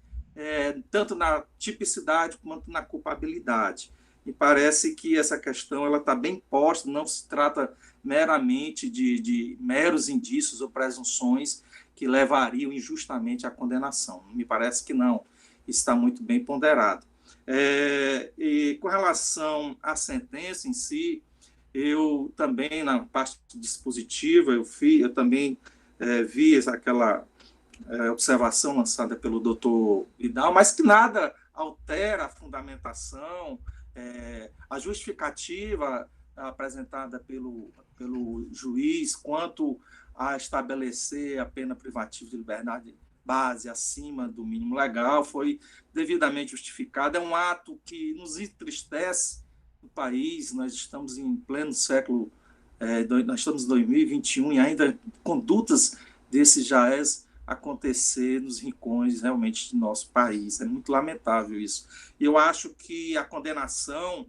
tanto na tipicidade quanto na culpabilidade. E parece que essa questão ela está bem posta, não se trata meramente de meros indícios ou presunções que levariam injustamente à condenação. Me parece que não, está muito bem ponderado. E com relação à sentença em si, eu também, na parte dispositiva, eu também vi aquela observação lançada pelo doutor Vidal, mas que nada altera a fundamentação, a justificativa apresentada pelo juiz quanto a estabelecer a pena privativa de liberdade base acima do mínimo legal foi devidamente justificada. É um ato que nos entristece no país. Nós estamos em pleno século, nós estamos em 2021 e ainda condutas desses jaez acontecer nos rincões realmente do nosso país. É muito lamentável isso. E eu acho que a condenação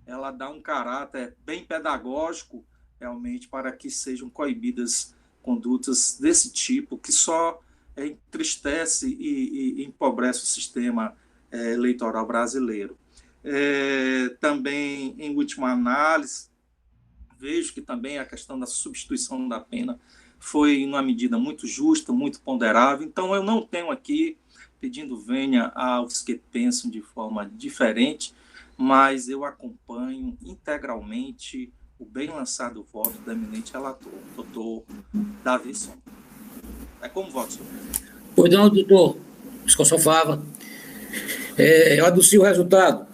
ela dá um caráter bem pedagógico realmente para que sejam coibidas condutas desse tipo que só entristece e empobrece o sistema eleitoral brasileiro. Também, em última análise, vejo que também a questão da substituição da pena foi uma medida muito justa, muito ponderável. Então, eu não tenho aqui pedindo venha aos que pensam de forma diferente, mas eu acompanho integralmente o bem lançado voto do eminente relator, doutor Davi Sombra. Como voto, senhor? Pois não, doutor Escoçofava. Eu anuncio o resultado.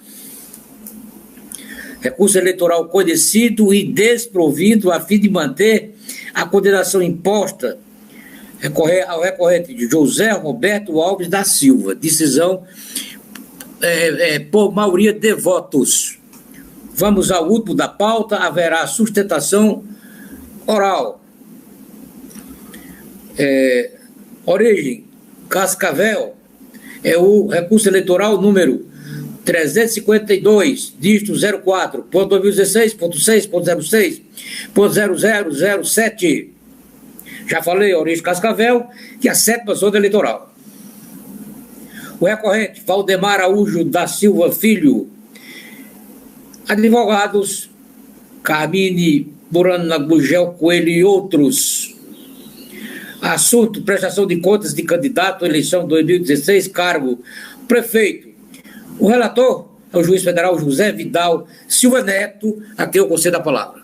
Recurso eleitoral conhecido e desprovido a fim de manter a condenação imposta ao recorrente de José Roberto Alves da Silva. Decisão por maioria de votos. Vamos ao último da pauta. Haverá sustentação oral. Origem, Cascavel, é o recurso eleitoral número 352, dígito 04, ponto 2016, ponto 6, ponto 06, ponto 0007. Já falei, origem Cascavel, que é a 7ª zona eleitoral. O recorrente, Valdemar Araújo da Silva Filho. Advogados, Carmine Burana Gugel Coelho e outros. Assunto, prestação de contas de candidato à eleição 2016, cargo prefeito. O relator é o juiz federal José Vidal Silva Neto, a quem eu concedo a palavra.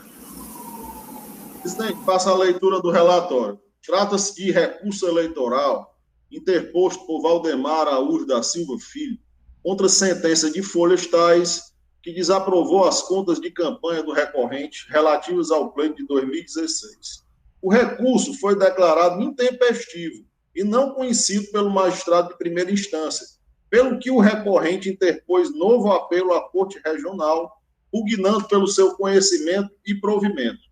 Presidente, passa a leitura do relatório. Trata-se de recurso eleitoral interposto por Valdemar Araújo da Silva Filho contra sentença de folhas tais que desaprovou as contas de campanha do recorrente relativas ao pleito de 2016. O recurso foi declarado intempestivo e não conhecido pelo magistrado de primeira instância, pelo que o recorrente interpôs novo apelo à Corte Regional, pugnando pelo seu conhecimento e provimento.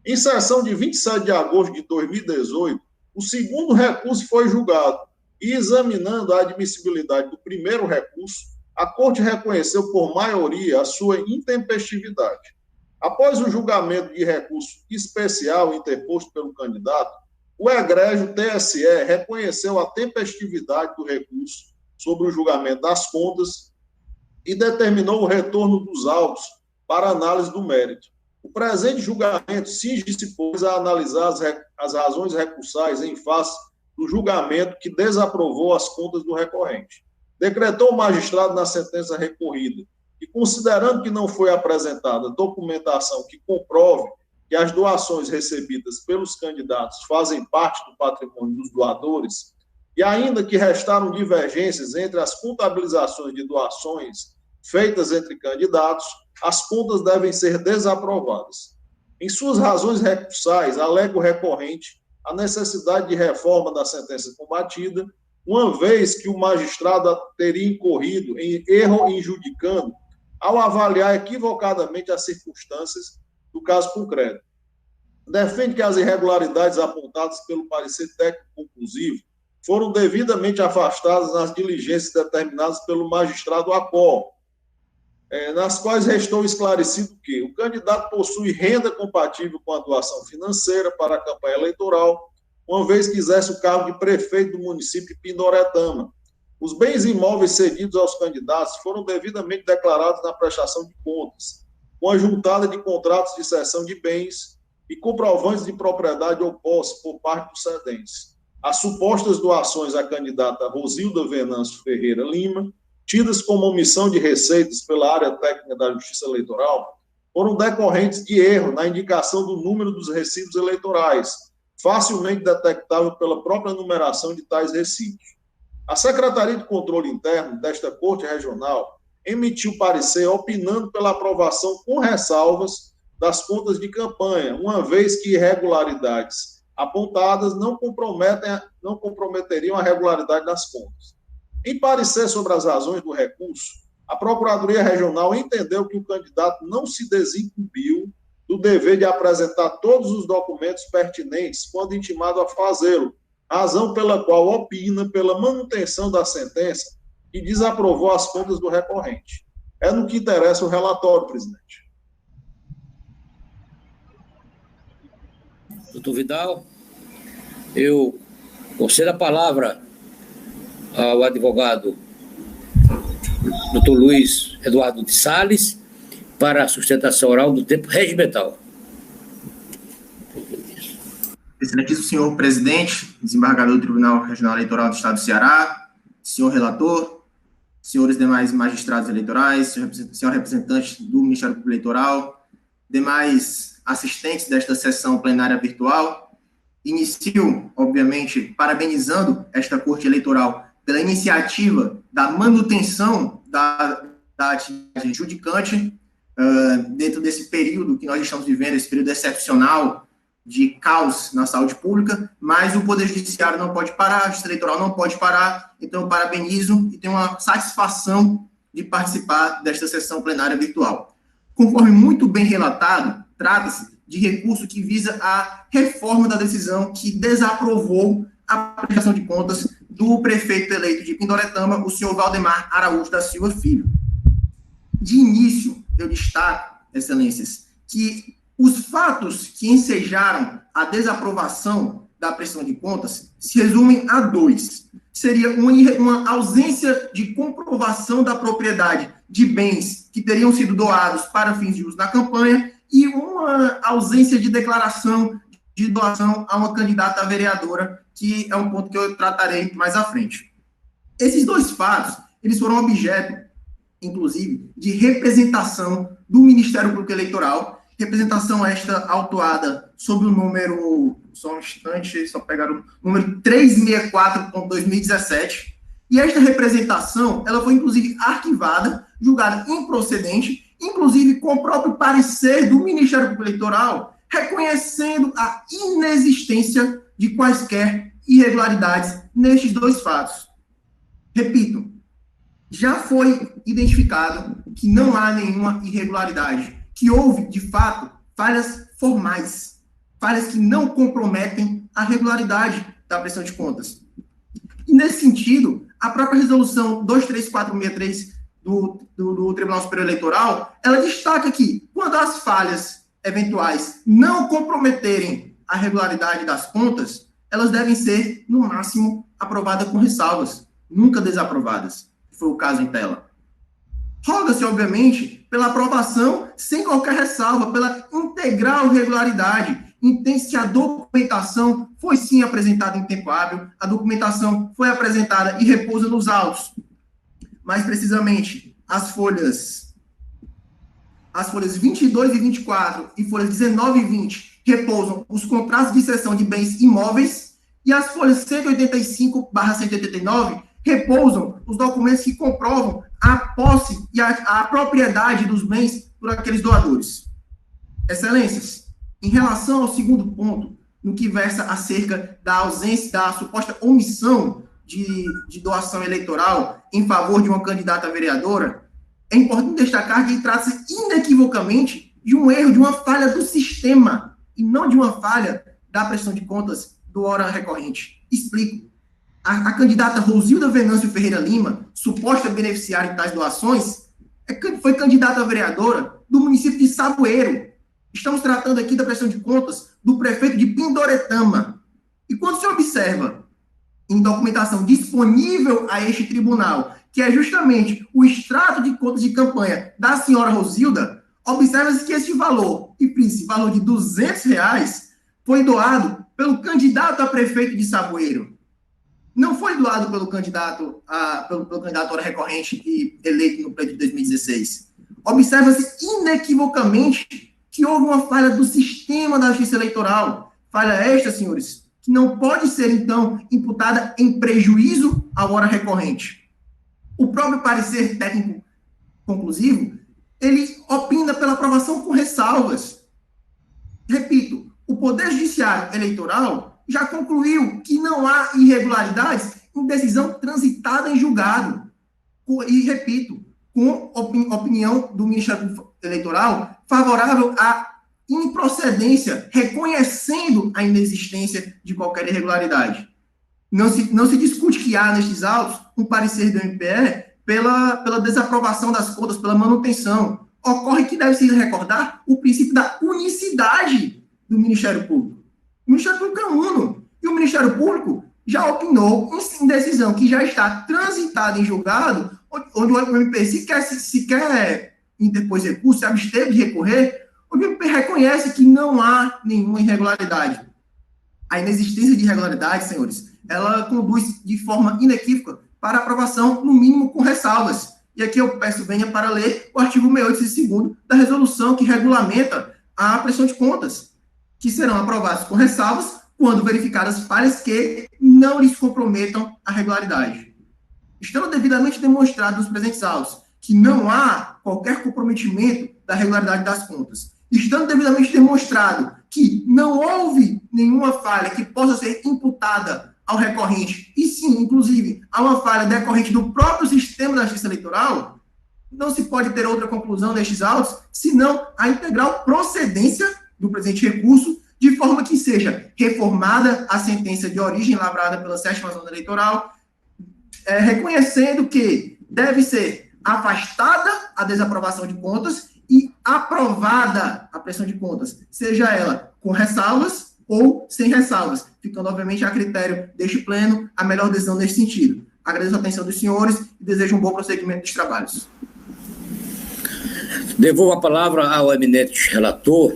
Em sessão de 27 de agosto de 2018, o segundo recurso foi julgado e, examinando a admissibilidade do primeiro recurso, a Corte reconheceu por maioria a sua intempestividade. Após o julgamento de recurso especial interposto pelo candidato, o egrégio TSE reconheceu a tempestividade do recurso sobre o julgamento das contas e determinou o retorno dos autos para análise do mérito. O presente julgamento cinge-se, pois, a analisar as razões recursais em face do julgamento que desaprovou as contas do recorrente. Decretou o magistrado na sentença recorrida e, considerando que não foi apresentada documentação que comprove que as doações recebidas pelos candidatos fazem parte do patrimônio dos doadores, e ainda que restaram divergências entre as contabilizações de doações feitas entre candidatos, as contas devem ser desaprovadas. Em suas razões recursais, alega o recorrente a necessidade de reforma da sentença combatida, uma vez que o magistrado teria incorrido em erro injudicando ao avaliar equivocadamente as circunstâncias do caso concreto. Defende que as irregularidades apontadas pelo parecer técnico conclusivo foram devidamente afastadas nas diligências determinadas pelo magistrado Acó, nas quais restou esclarecido que o candidato possui renda compatível com a doação financeira para a campanha eleitoral, uma vez que exerce o cargo de prefeito do município de Pindoretama. Os bens imóveis cedidos aos candidatos foram devidamente declarados na prestação de contas, com a juntada de contratos de cessão de bens e comprovantes de propriedade ou posse por parte dos cedentes. As supostas doações à candidata Rosilda Venâncio Ferreira Lima, tidas como omissão de receitas pela área técnica da Justiça Eleitoral, foram decorrentes de erro na indicação do número dos recibos eleitorais, facilmente detectável pela própria numeração de tais recibos. A Secretaria de Controle Interno desta Corte Regional emitiu parecer opinando pela aprovação com ressalvas das contas de campanha, uma vez que irregularidades apontadas não comprometeriam a regularidade das contas. Em parecer sobre as razões do recurso, a Procuradoria Regional entendeu que o candidato não se desincumbiu do dever de apresentar todos os documentos pertinentes quando intimado a fazê-lo, razão pela qual opina pela manutenção da sentença e desaprovou as contas do recorrente. É no que interessa o relatório, presidente. Doutor Vidal, eu concedo a palavra ao advogado Dr. Luiz Eduardo de Salles para a sustentação oral do tempo regimental. Excelentíssimo senhor presidente, desembargador do Tribunal Regional Eleitoral do Estado do Ceará, senhor relator, senhores demais magistrados eleitorais, senhor representante do Ministério Público Eleitoral, demais assistentes desta sessão plenária virtual, inicio, obviamente, parabenizando esta Corte Eleitoral pela iniciativa da manutenção da atividade judicante dentro desse período que nós estamos vivendo, esse período excepcional de caos na saúde pública, mas o Poder Judiciário não pode parar, a Justiça Eleitoral não pode parar, então eu parabenizo e tenho uma satisfação de participar desta sessão plenária virtual. Conforme muito bem relatado, trata-se de recurso que visa a reforma da decisão que desaprovou a prestação de contas do prefeito eleito de Pindoretama, o senhor Valdemar Araújo da Silva Filho. De início, eu destaco, excelências, que os fatos que ensejaram a desaprovação da prestação de contas se resumem a dois. Seria uma ausência de comprovação da propriedade de bens que teriam sido doados para fins de uso na campanha e uma ausência de declaração de doação a uma candidata a vereadora, que é um ponto que eu tratarei mais à frente. Esses dois fatos, eles foram objeto, inclusive, de representação do Ministério Público Eleitoral, representação esta autuada sob o número, só um instante, só pegar o número 364.2017, e esta representação, ela foi, inclusive, arquivada, julgada improcedente, inclusive com o próprio parecer do Ministério Público Eleitoral, reconhecendo a inexistência de quaisquer irregularidades nestes dois fatos. Repito, já foi identificado que não há nenhuma irregularidade, que houve, de fato, falhas formais, falhas que não comprometem a regularidade da prestação de contas. E, nesse sentido, a própria resolução 23463 do Tribunal Superior Eleitoral, ela destaca que, quando as falhas eventuais não comprometerem a regularidade das contas, elas devem ser, no máximo, aprovadas com ressalvas, nunca desaprovadas, que foi o caso em tela. Roga-se, obviamente, pela aprovação sem qualquer ressalva, pela integral regularidade. Entende-se que a documentação foi sim apresentada em tempo hábil, a documentação foi apresentada e repousa nos autos. Mais precisamente, as folhas 22 e 24 e folhas 19 e 20 repousam os contratos de cessão de bens imóveis e as folhas 185/189 repousam os documentos que comprovam a posse e a propriedade dos bens por aqueles doadores. Excelências, em relação ao segundo ponto, no que versa acerca da ausência, da suposta omissão de doação eleitoral em favor de uma candidata vereadora, é importante destacar que trata-se inequivocamente de um erro, de uma falha do sistema, e não de uma falha da prestação de contas do hora recorrente. Explico. A candidata Rosilda Venâncio Ferreira Lima, suposta beneficiária de tais doações, foi candidata a vereadora do município de Saboeiro. Estamos tratando aqui da prestação de contas do prefeito de Pindoretama. E quando se observa em documentação disponível a este tribunal, que é justamente o extrato de contas de campanha da senhora Rosilda, observa-se que esse valor, e esse valor de R$200, foi doado pelo candidato a prefeito de Saboeiro. Não foi doado pelo candidato à hora recorrente e eleito no pleito de 2016. Observa-se inequivocamente que houve uma falha do sistema da justiça eleitoral. Falha esta, senhores, que não pode ser, então, imputada em prejuízo à hora recorrente. O próprio parecer técnico conclusivo, ele opina pela aprovação com ressalvas. Repito, o Poder Judiciário Eleitoral já concluiu que não há irregularidades em decisão transitada em julgado. E, repito, com opinião do Ministério Eleitoral favorável à improcedência, reconhecendo a inexistência de qualquer irregularidade. Não se discute que há nestes autos um parecer do MPE pela desaprovação das contas, pela manutenção. Ocorre que deve-se recordar o princípio da unicidade do Ministério Público. O Ministério Público é uno, e o Ministério Público já opinou em decisão que já está transitada em julgado, onde o MP sequer interpôs recurso, se absteve de recorrer, onde o MP reconhece que não há nenhuma irregularidade. A inexistência de irregularidade, senhores, ela conduz de forma inequívoca para aprovação, no mínimo com ressalvas. E aqui eu peço venha para ler o artigo 68, da resolução que regulamenta a prestação de contas, que serão aprovados com ressalvas quando verificadas falhas que não lhes comprometam a regularidade. Estando devidamente demonstrado nos presentes autos que não há qualquer comprometimento da regularidade das contas, estando devidamente demonstrado que não houve nenhuma falha que possa ser imputada ao recorrente, e sim, inclusive, há uma falha decorrente do próprio sistema da justiça eleitoral, não se pode ter outra conclusão destes autos, senão a integral procedência do presente recurso, de forma que seja reformada a sentença de origem lavrada pela 7ª Zona Eleitoral, reconhecendo que deve ser afastada a desaprovação de contas e aprovada a prestação de contas, seja ela com ressalvas ou sem ressalvas, ficando, obviamente, a critério deste pleno a melhor decisão nesse sentido. Agradeço a atenção dos senhores e desejo um bom prosseguimento dos trabalhos. Devolvo a palavra ao eminente relator.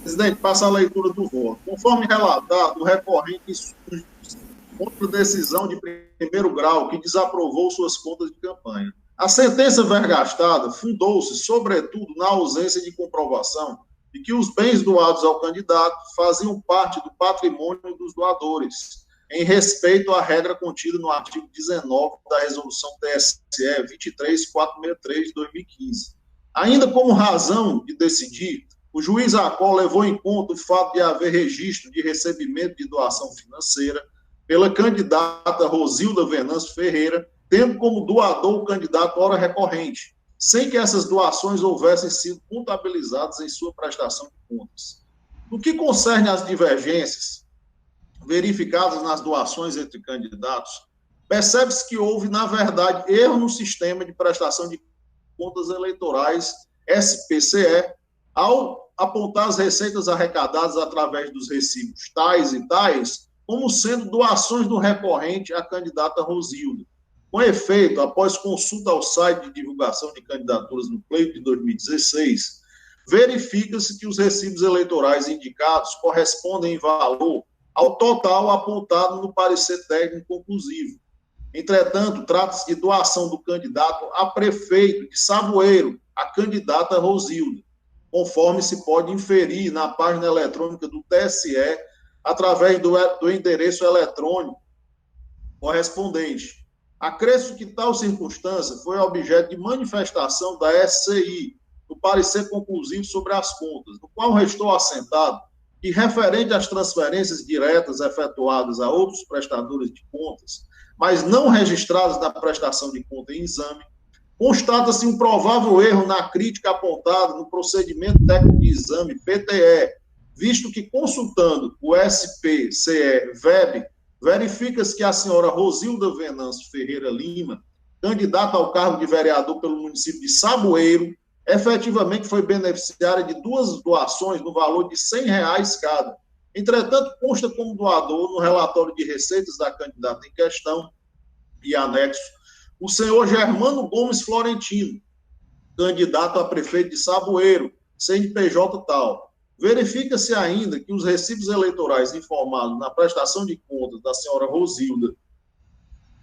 Presidente, passa a leitura do voto. Conforme relatado, o recorrente surge contra a decisão de primeiro grau que desaprovou suas contas de campanha. A sentença vergastada fundou-se, sobretudo, na ausência de comprovação de que os bens doados ao candidato faziam parte do patrimônio dos doadores, em respeito à regra contida no artigo 19 da Resolução TSE 23463 de 2015. Ainda como razão de decidir, o juiz Acol levou em conta o fato de haver registro de recebimento de doação financeira pela candidata Rosilda Venâncio Ferreira, tendo como doador o candidato hora recorrente, sem que essas doações houvessem sido contabilizadas em sua prestação de contas. No que concerne às divergências verificadas nas doações entre candidatos, percebe-se que houve, na verdade, erro no sistema de prestação de contas eleitorais, SPCE, ao apontar as receitas arrecadadas através dos recibos tais e tais como sendo doações do recorrente à candidata Rosilda. Com efeito, após consulta ao site de divulgação de candidaturas no pleito de 2016, verifica-se que os recibos eleitorais indicados correspondem em valor ao total apontado no parecer técnico conclusivo. Entretanto, trata-se de doação do candidato a prefeito de Saboeiro, a candidata Rosilda, conforme se pode inferir na página eletrônica do TSE, através do endereço eletrônico correspondente. Acresço que tal circunstância foi objeto de manifestação da SCI, no parecer conclusivo sobre as contas, no qual restou assentado que, referente às transferências diretas efetuadas a outros prestadores de contas, mas não registradas na prestação de conta em exame, constata-se um provável erro na crítica apontada no procedimento técnico de exame PTE, visto que, consultando o SPCE-VEB, verifica-se que a senhora Rosilda Venâncio Ferreira Lima, candidata ao cargo de vereador pelo município de Saboeiro, efetivamente foi beneficiária de 2 doações no valor de R$100 cada. Entretanto, consta como doador no relatório de receitas da candidata em questão e anexo o senhor Germano Gomes Florentino, candidato a prefeito de Saboeiro, CNPJ tal. Verifica-se ainda que os recibos eleitorais informados na prestação de contas da senhora Rosilda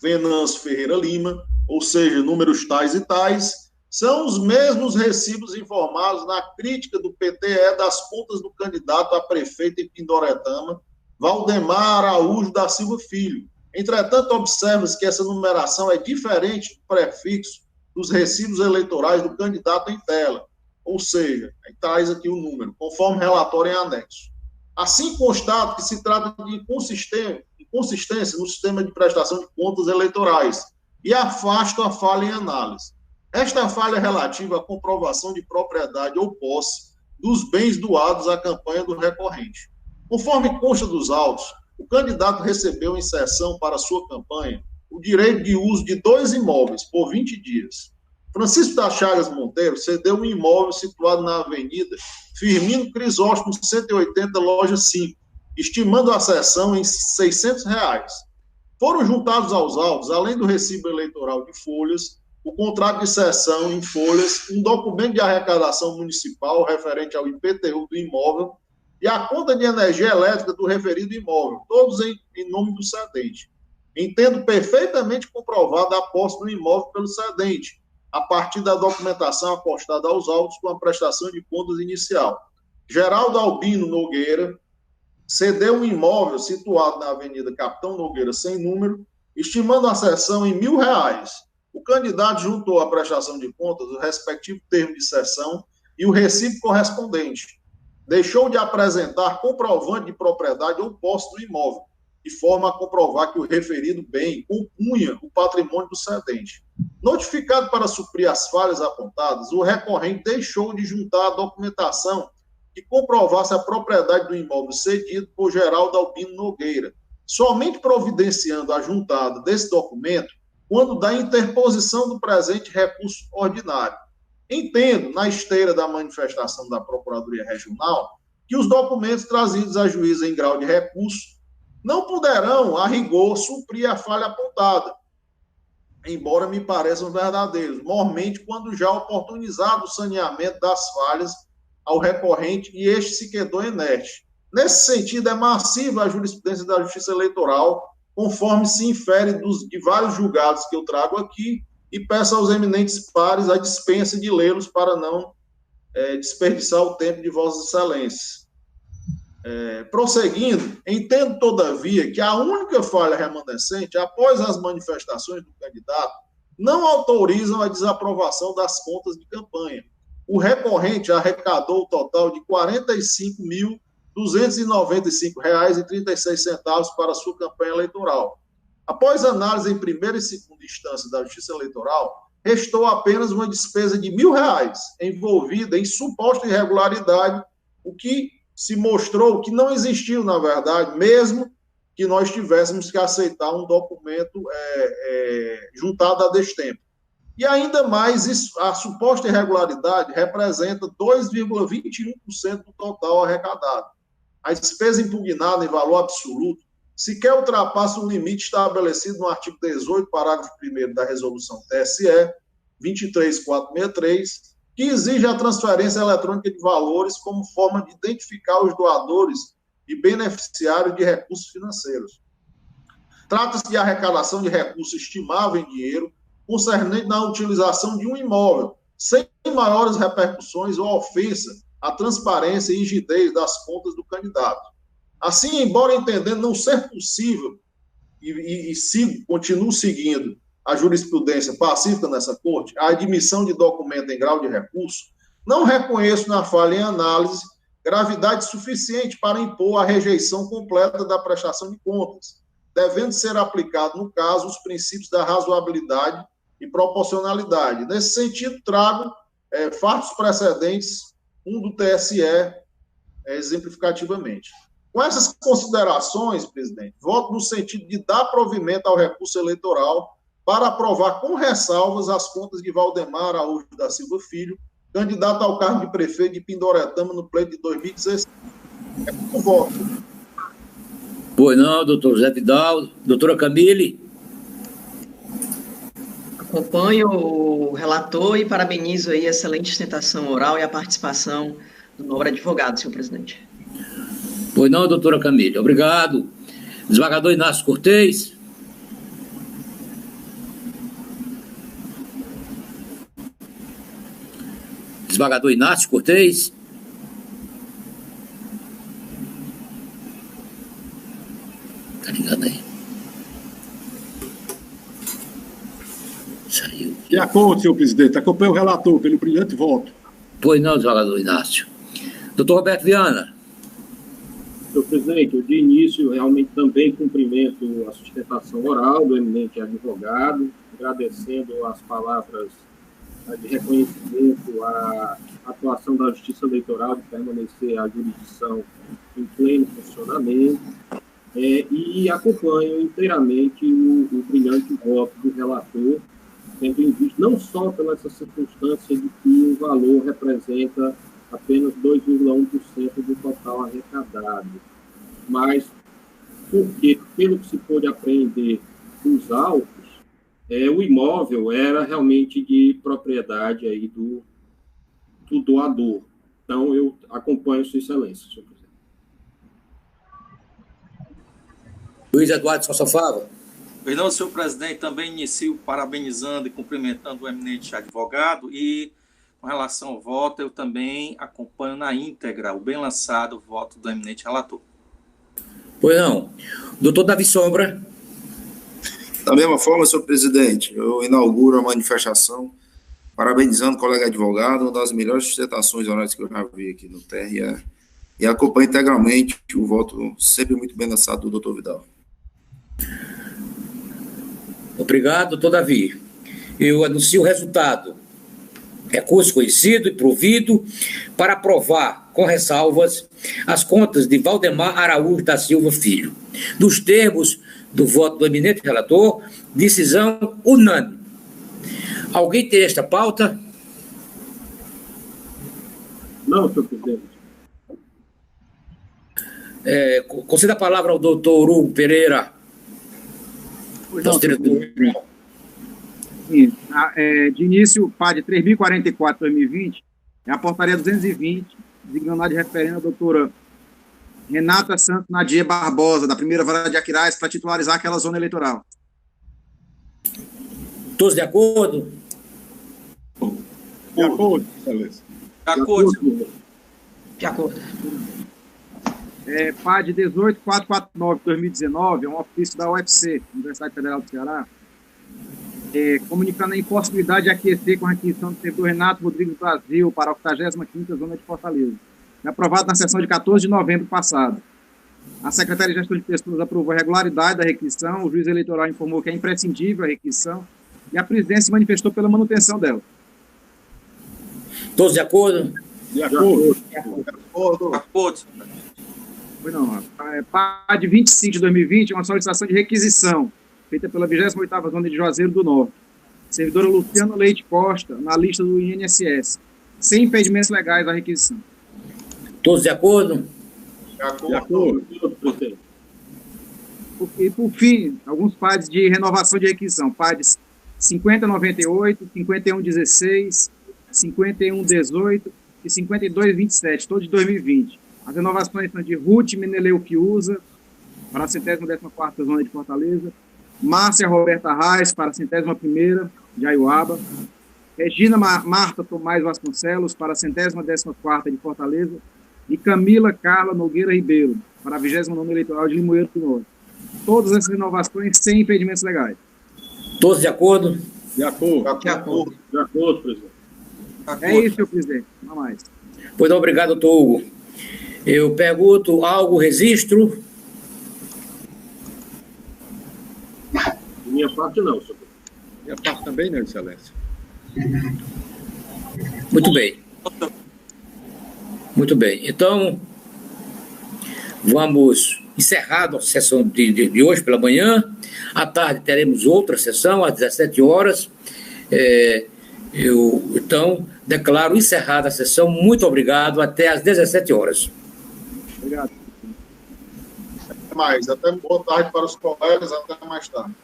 Venâncio Ferreira Lima, ou seja, números tais e tais, são os mesmos recibos informados na crítica do PTE das contas do candidato a prefeito em Pindoretama, Valdemar Araújo da Silva Filho. Entretanto, observa-se que essa numeração é diferente do prefixo dos recibos eleitorais do candidato em tela, ou seja, traz aqui o número, conforme relatório em anexo. Assim, constato que se trata de inconsistência no sistema de prestação de contas eleitorais e afasto a falha em análise. Esta falha é relativa à comprovação de propriedade ou posse dos bens doados à campanha do recorrente. Conforme consta dos autos, o candidato recebeu em sessão para sua campanha o direito de uso de 2 imóveis por 20 dias. Francisco das Chagas Monteiro cedeu um imóvel situado na Avenida Firmino Crisóstomo 180, loja 5, estimando a cessão em R$600. Foram juntados aos autos, além do recibo eleitoral de folhas, o contrato de cessão em folhas, um documento de arrecadação municipal referente ao IPTU do imóvel e a conta de energia elétrica do referido imóvel, todos em nome do cedente. Entendo perfeitamente comprovada a posse do imóvel pelo cedente, a partir da documentação apostada aos autos com a prestação de contas inicial. Geraldo Albino Nogueira cedeu um imóvel situado na Avenida Capitão Nogueira, sem número, estimando a cessão em R$1.000. O candidato juntou à prestação de contas o respectivo termo de cessão e o recibo correspondente. Deixou de apresentar comprovante de propriedade ou posse do imóvel, de forma a comprovar que o referido bem compunha o patrimônio do cedente. Notificado para suprir as falhas apontadas, o recorrente deixou de juntar a documentação que comprovasse a propriedade do imóvel cedido por Geraldo Albino Nogueira, somente providenciando a juntada desse documento quando da interposição do presente recurso ordinário. Entendo, na esteira da manifestação da Procuradoria Regional, que os documentos trazidos a juízo em grau de recurso não poderão, a rigor, suprir a falha apontada, embora me pareçam verdadeiros, mormente quando já oportunizado o saneamento das falhas ao recorrente e este se quedou inerte. Nesse sentido, é massiva a jurisprudência da Justiça Eleitoral, conforme se infere de vários julgados que eu trago aqui, e peço aos eminentes pares a dispensa de lê-los para não desperdiçar o tempo de Vossas Excelências. Prosseguindo, entendo, todavia, que a única falha remanescente, após as manifestações do candidato, não autorizam a desaprovação das contas de campanha. O recorrente arrecadou o total de R$ 45.295,36 para a sua campanha eleitoral. Após análise em primeira e segunda instância da Justiça Eleitoral, restou apenas uma despesa de R$1.000, envolvida em suposta irregularidade, o que se mostrou que não existiu, na verdade, mesmo que nós tivéssemos que aceitar um documento juntado a destempo. E ainda mais, a suposta irregularidade representa 2,21% do total arrecadado. A despesa impugnada em valor absoluto sequer ultrapassa o limite estabelecido no artigo 18, parágrafo 1º da resolução TSE 23463, que exige a transferência eletrônica de valores como forma de identificar os doadores e beneficiários de recursos financeiros. Trata-se de arrecadação de recursos estimável em dinheiro concernente na utilização de um imóvel, sem maiores repercussões ou ofensa à transparência e rigidez das contas do candidato. Assim, embora entendendo não ser possível, continuo seguindo a jurisprudência pacífica nessa corte, a admissão de documento em grau de recurso, não reconheço na falha em análise gravidade suficiente para impor a rejeição completa da prestação de contas, devendo ser aplicado, no caso, os princípios da razoabilidade e proporcionalidade. Nesse sentido, trago fatos precedentes, um do TSE, exemplificativamente. Com essas considerações, presidente, voto no sentido de dar provimento ao recurso eleitoral para aprovar com ressalvas as contas de Valdemar Araújo da Silva Filho, candidato ao cargo de prefeito de Pindoretama no pleito de 2016. O voto. Pois não, doutor José Vidal. Doutora Camille. Acompanho o relator e parabenizo aí a excelente sustentação oral e a participação do nobre advogado, senhor presidente. Pois não, doutora Camille. Obrigado. Desembargador Inácio Cortez. Desembargador Inácio Cortez. Tá ligado aí? Saiu. De acordo, senhor presidente. Acompanho o relator pelo brilhante voto. Pois não, desembargador Inácio. Doutor Roberto Viana. Senhor presidente, eu de início realmente também cumprimento a sustentação oral do eminente advogado, agradecendo as palavras de reconhecimento à atuação da Justiça Eleitoral de permanecer a jurisdição em pleno funcionamento, e acompanho inteiramente o brilhante voto do relator, tendo em vista não só pela essa circunstância de que o valor representa apenas 2,1% do total arrecadado, mas porque, pelo que se pôde apreender dos autos, o imóvel era realmente de propriedade aí do doador. Então, eu acompanho Sua Excelência, senhor presidente. Luiz Eduardo Sousa Fava. Pois não, senhor presidente, também inicio parabenizando e cumprimentando o eminente advogado e, com relação ao voto, eu também acompanho na íntegra o bem lançado voto do eminente relator. Pois não. Doutor Davi Sombra. Da mesma forma, senhor presidente, eu inauguro a manifestação parabenizando o colega advogado, uma das melhores sustentações orais que eu já vi aqui no TRE, e acompanho integralmente o voto sempre muito bem lançado do doutor Vidal. Obrigado, doutor Davi. Eu anuncio o resultado. Recurso conhecido e provido para aprovar, com ressalvas, as contas de Valdemar Araújo da Silva Filho. Nos termos do voto do eminente relator, decisão unânime. Alguém tem esta pauta? Não, senhor presidente. Conceda a palavra ao doutor Hugo Pereira. Nosso diretor. Sim. De início, PAD 3044-2020, é a portaria 220, designando de referendo a doutora Renata Santos Nadia Barbosa, da primeira vara de Aquiraz, para titularizar aquela zona eleitoral. Todos de acordo? De acordo, excelência. De acordo, senhor. De acordo. PAD 18449-2019, é um ofício da UFC, Universidade Federal do Ceará, comunicando a impossibilidade de aquecer com a requisição do servidor Renato Rodrigues Brasil para a 85ª Zona de Fortaleza. Foi aprovado na sessão de 14 de novembro passado. A Secretaria de Gestão de Pessoas aprovou a regularidade da requisição, o juiz eleitoral informou que é imprescindível a requisição e a presidência se manifestou pela manutenção dela. Todos de acordo? De acordo. De acordo. De acordo. Pois não. PAD 25 de 2020 é uma solicitação de requisição feita pela 28ª Zona de Juazeiro do Norte. Servidora Luciana Leite Costa, na lista do INSS, sem impedimentos legais à requisição. Todos de acordo? De acordo. De acordo. E, por fim, alguns PADs de renovação de requisição. PADs 5098, 5116, 5118 e 5227, todos de 2020. As renovações são de Ruth Meneleu Fiuza, para a 114ª Zona de Fortaleza, Márcia Roberta Reis, para a 101ª de Aiuaba, Regina Marta Tomás Vasconcelos, para a 114ª de Fortaleza, e Camila Carla Nogueira Ribeiro, para a 29ª eleitoral de Limoeiro do Norte. Todas essas renovações sem impedimentos legais. Todos de acordo? De acordo. De acordo. De acordo, presidente. É isso, senhor presidente. Não mais. Pois não, obrigado, doutor Hugo. Eu pergunto, algo registro? Minha parte não, senhor. Minha parte também, não, Excelência. Muito bem. Muito bem. Então, vamos encerrar a sessão de hoje pela manhã. À tarde teremos outra sessão, às 17 horas. Eu, então, declaro encerrada a sessão. Muito obrigado. Até às 17 horas. Obrigado. Até mais. Até boa tarde para os colegas. Até mais tarde.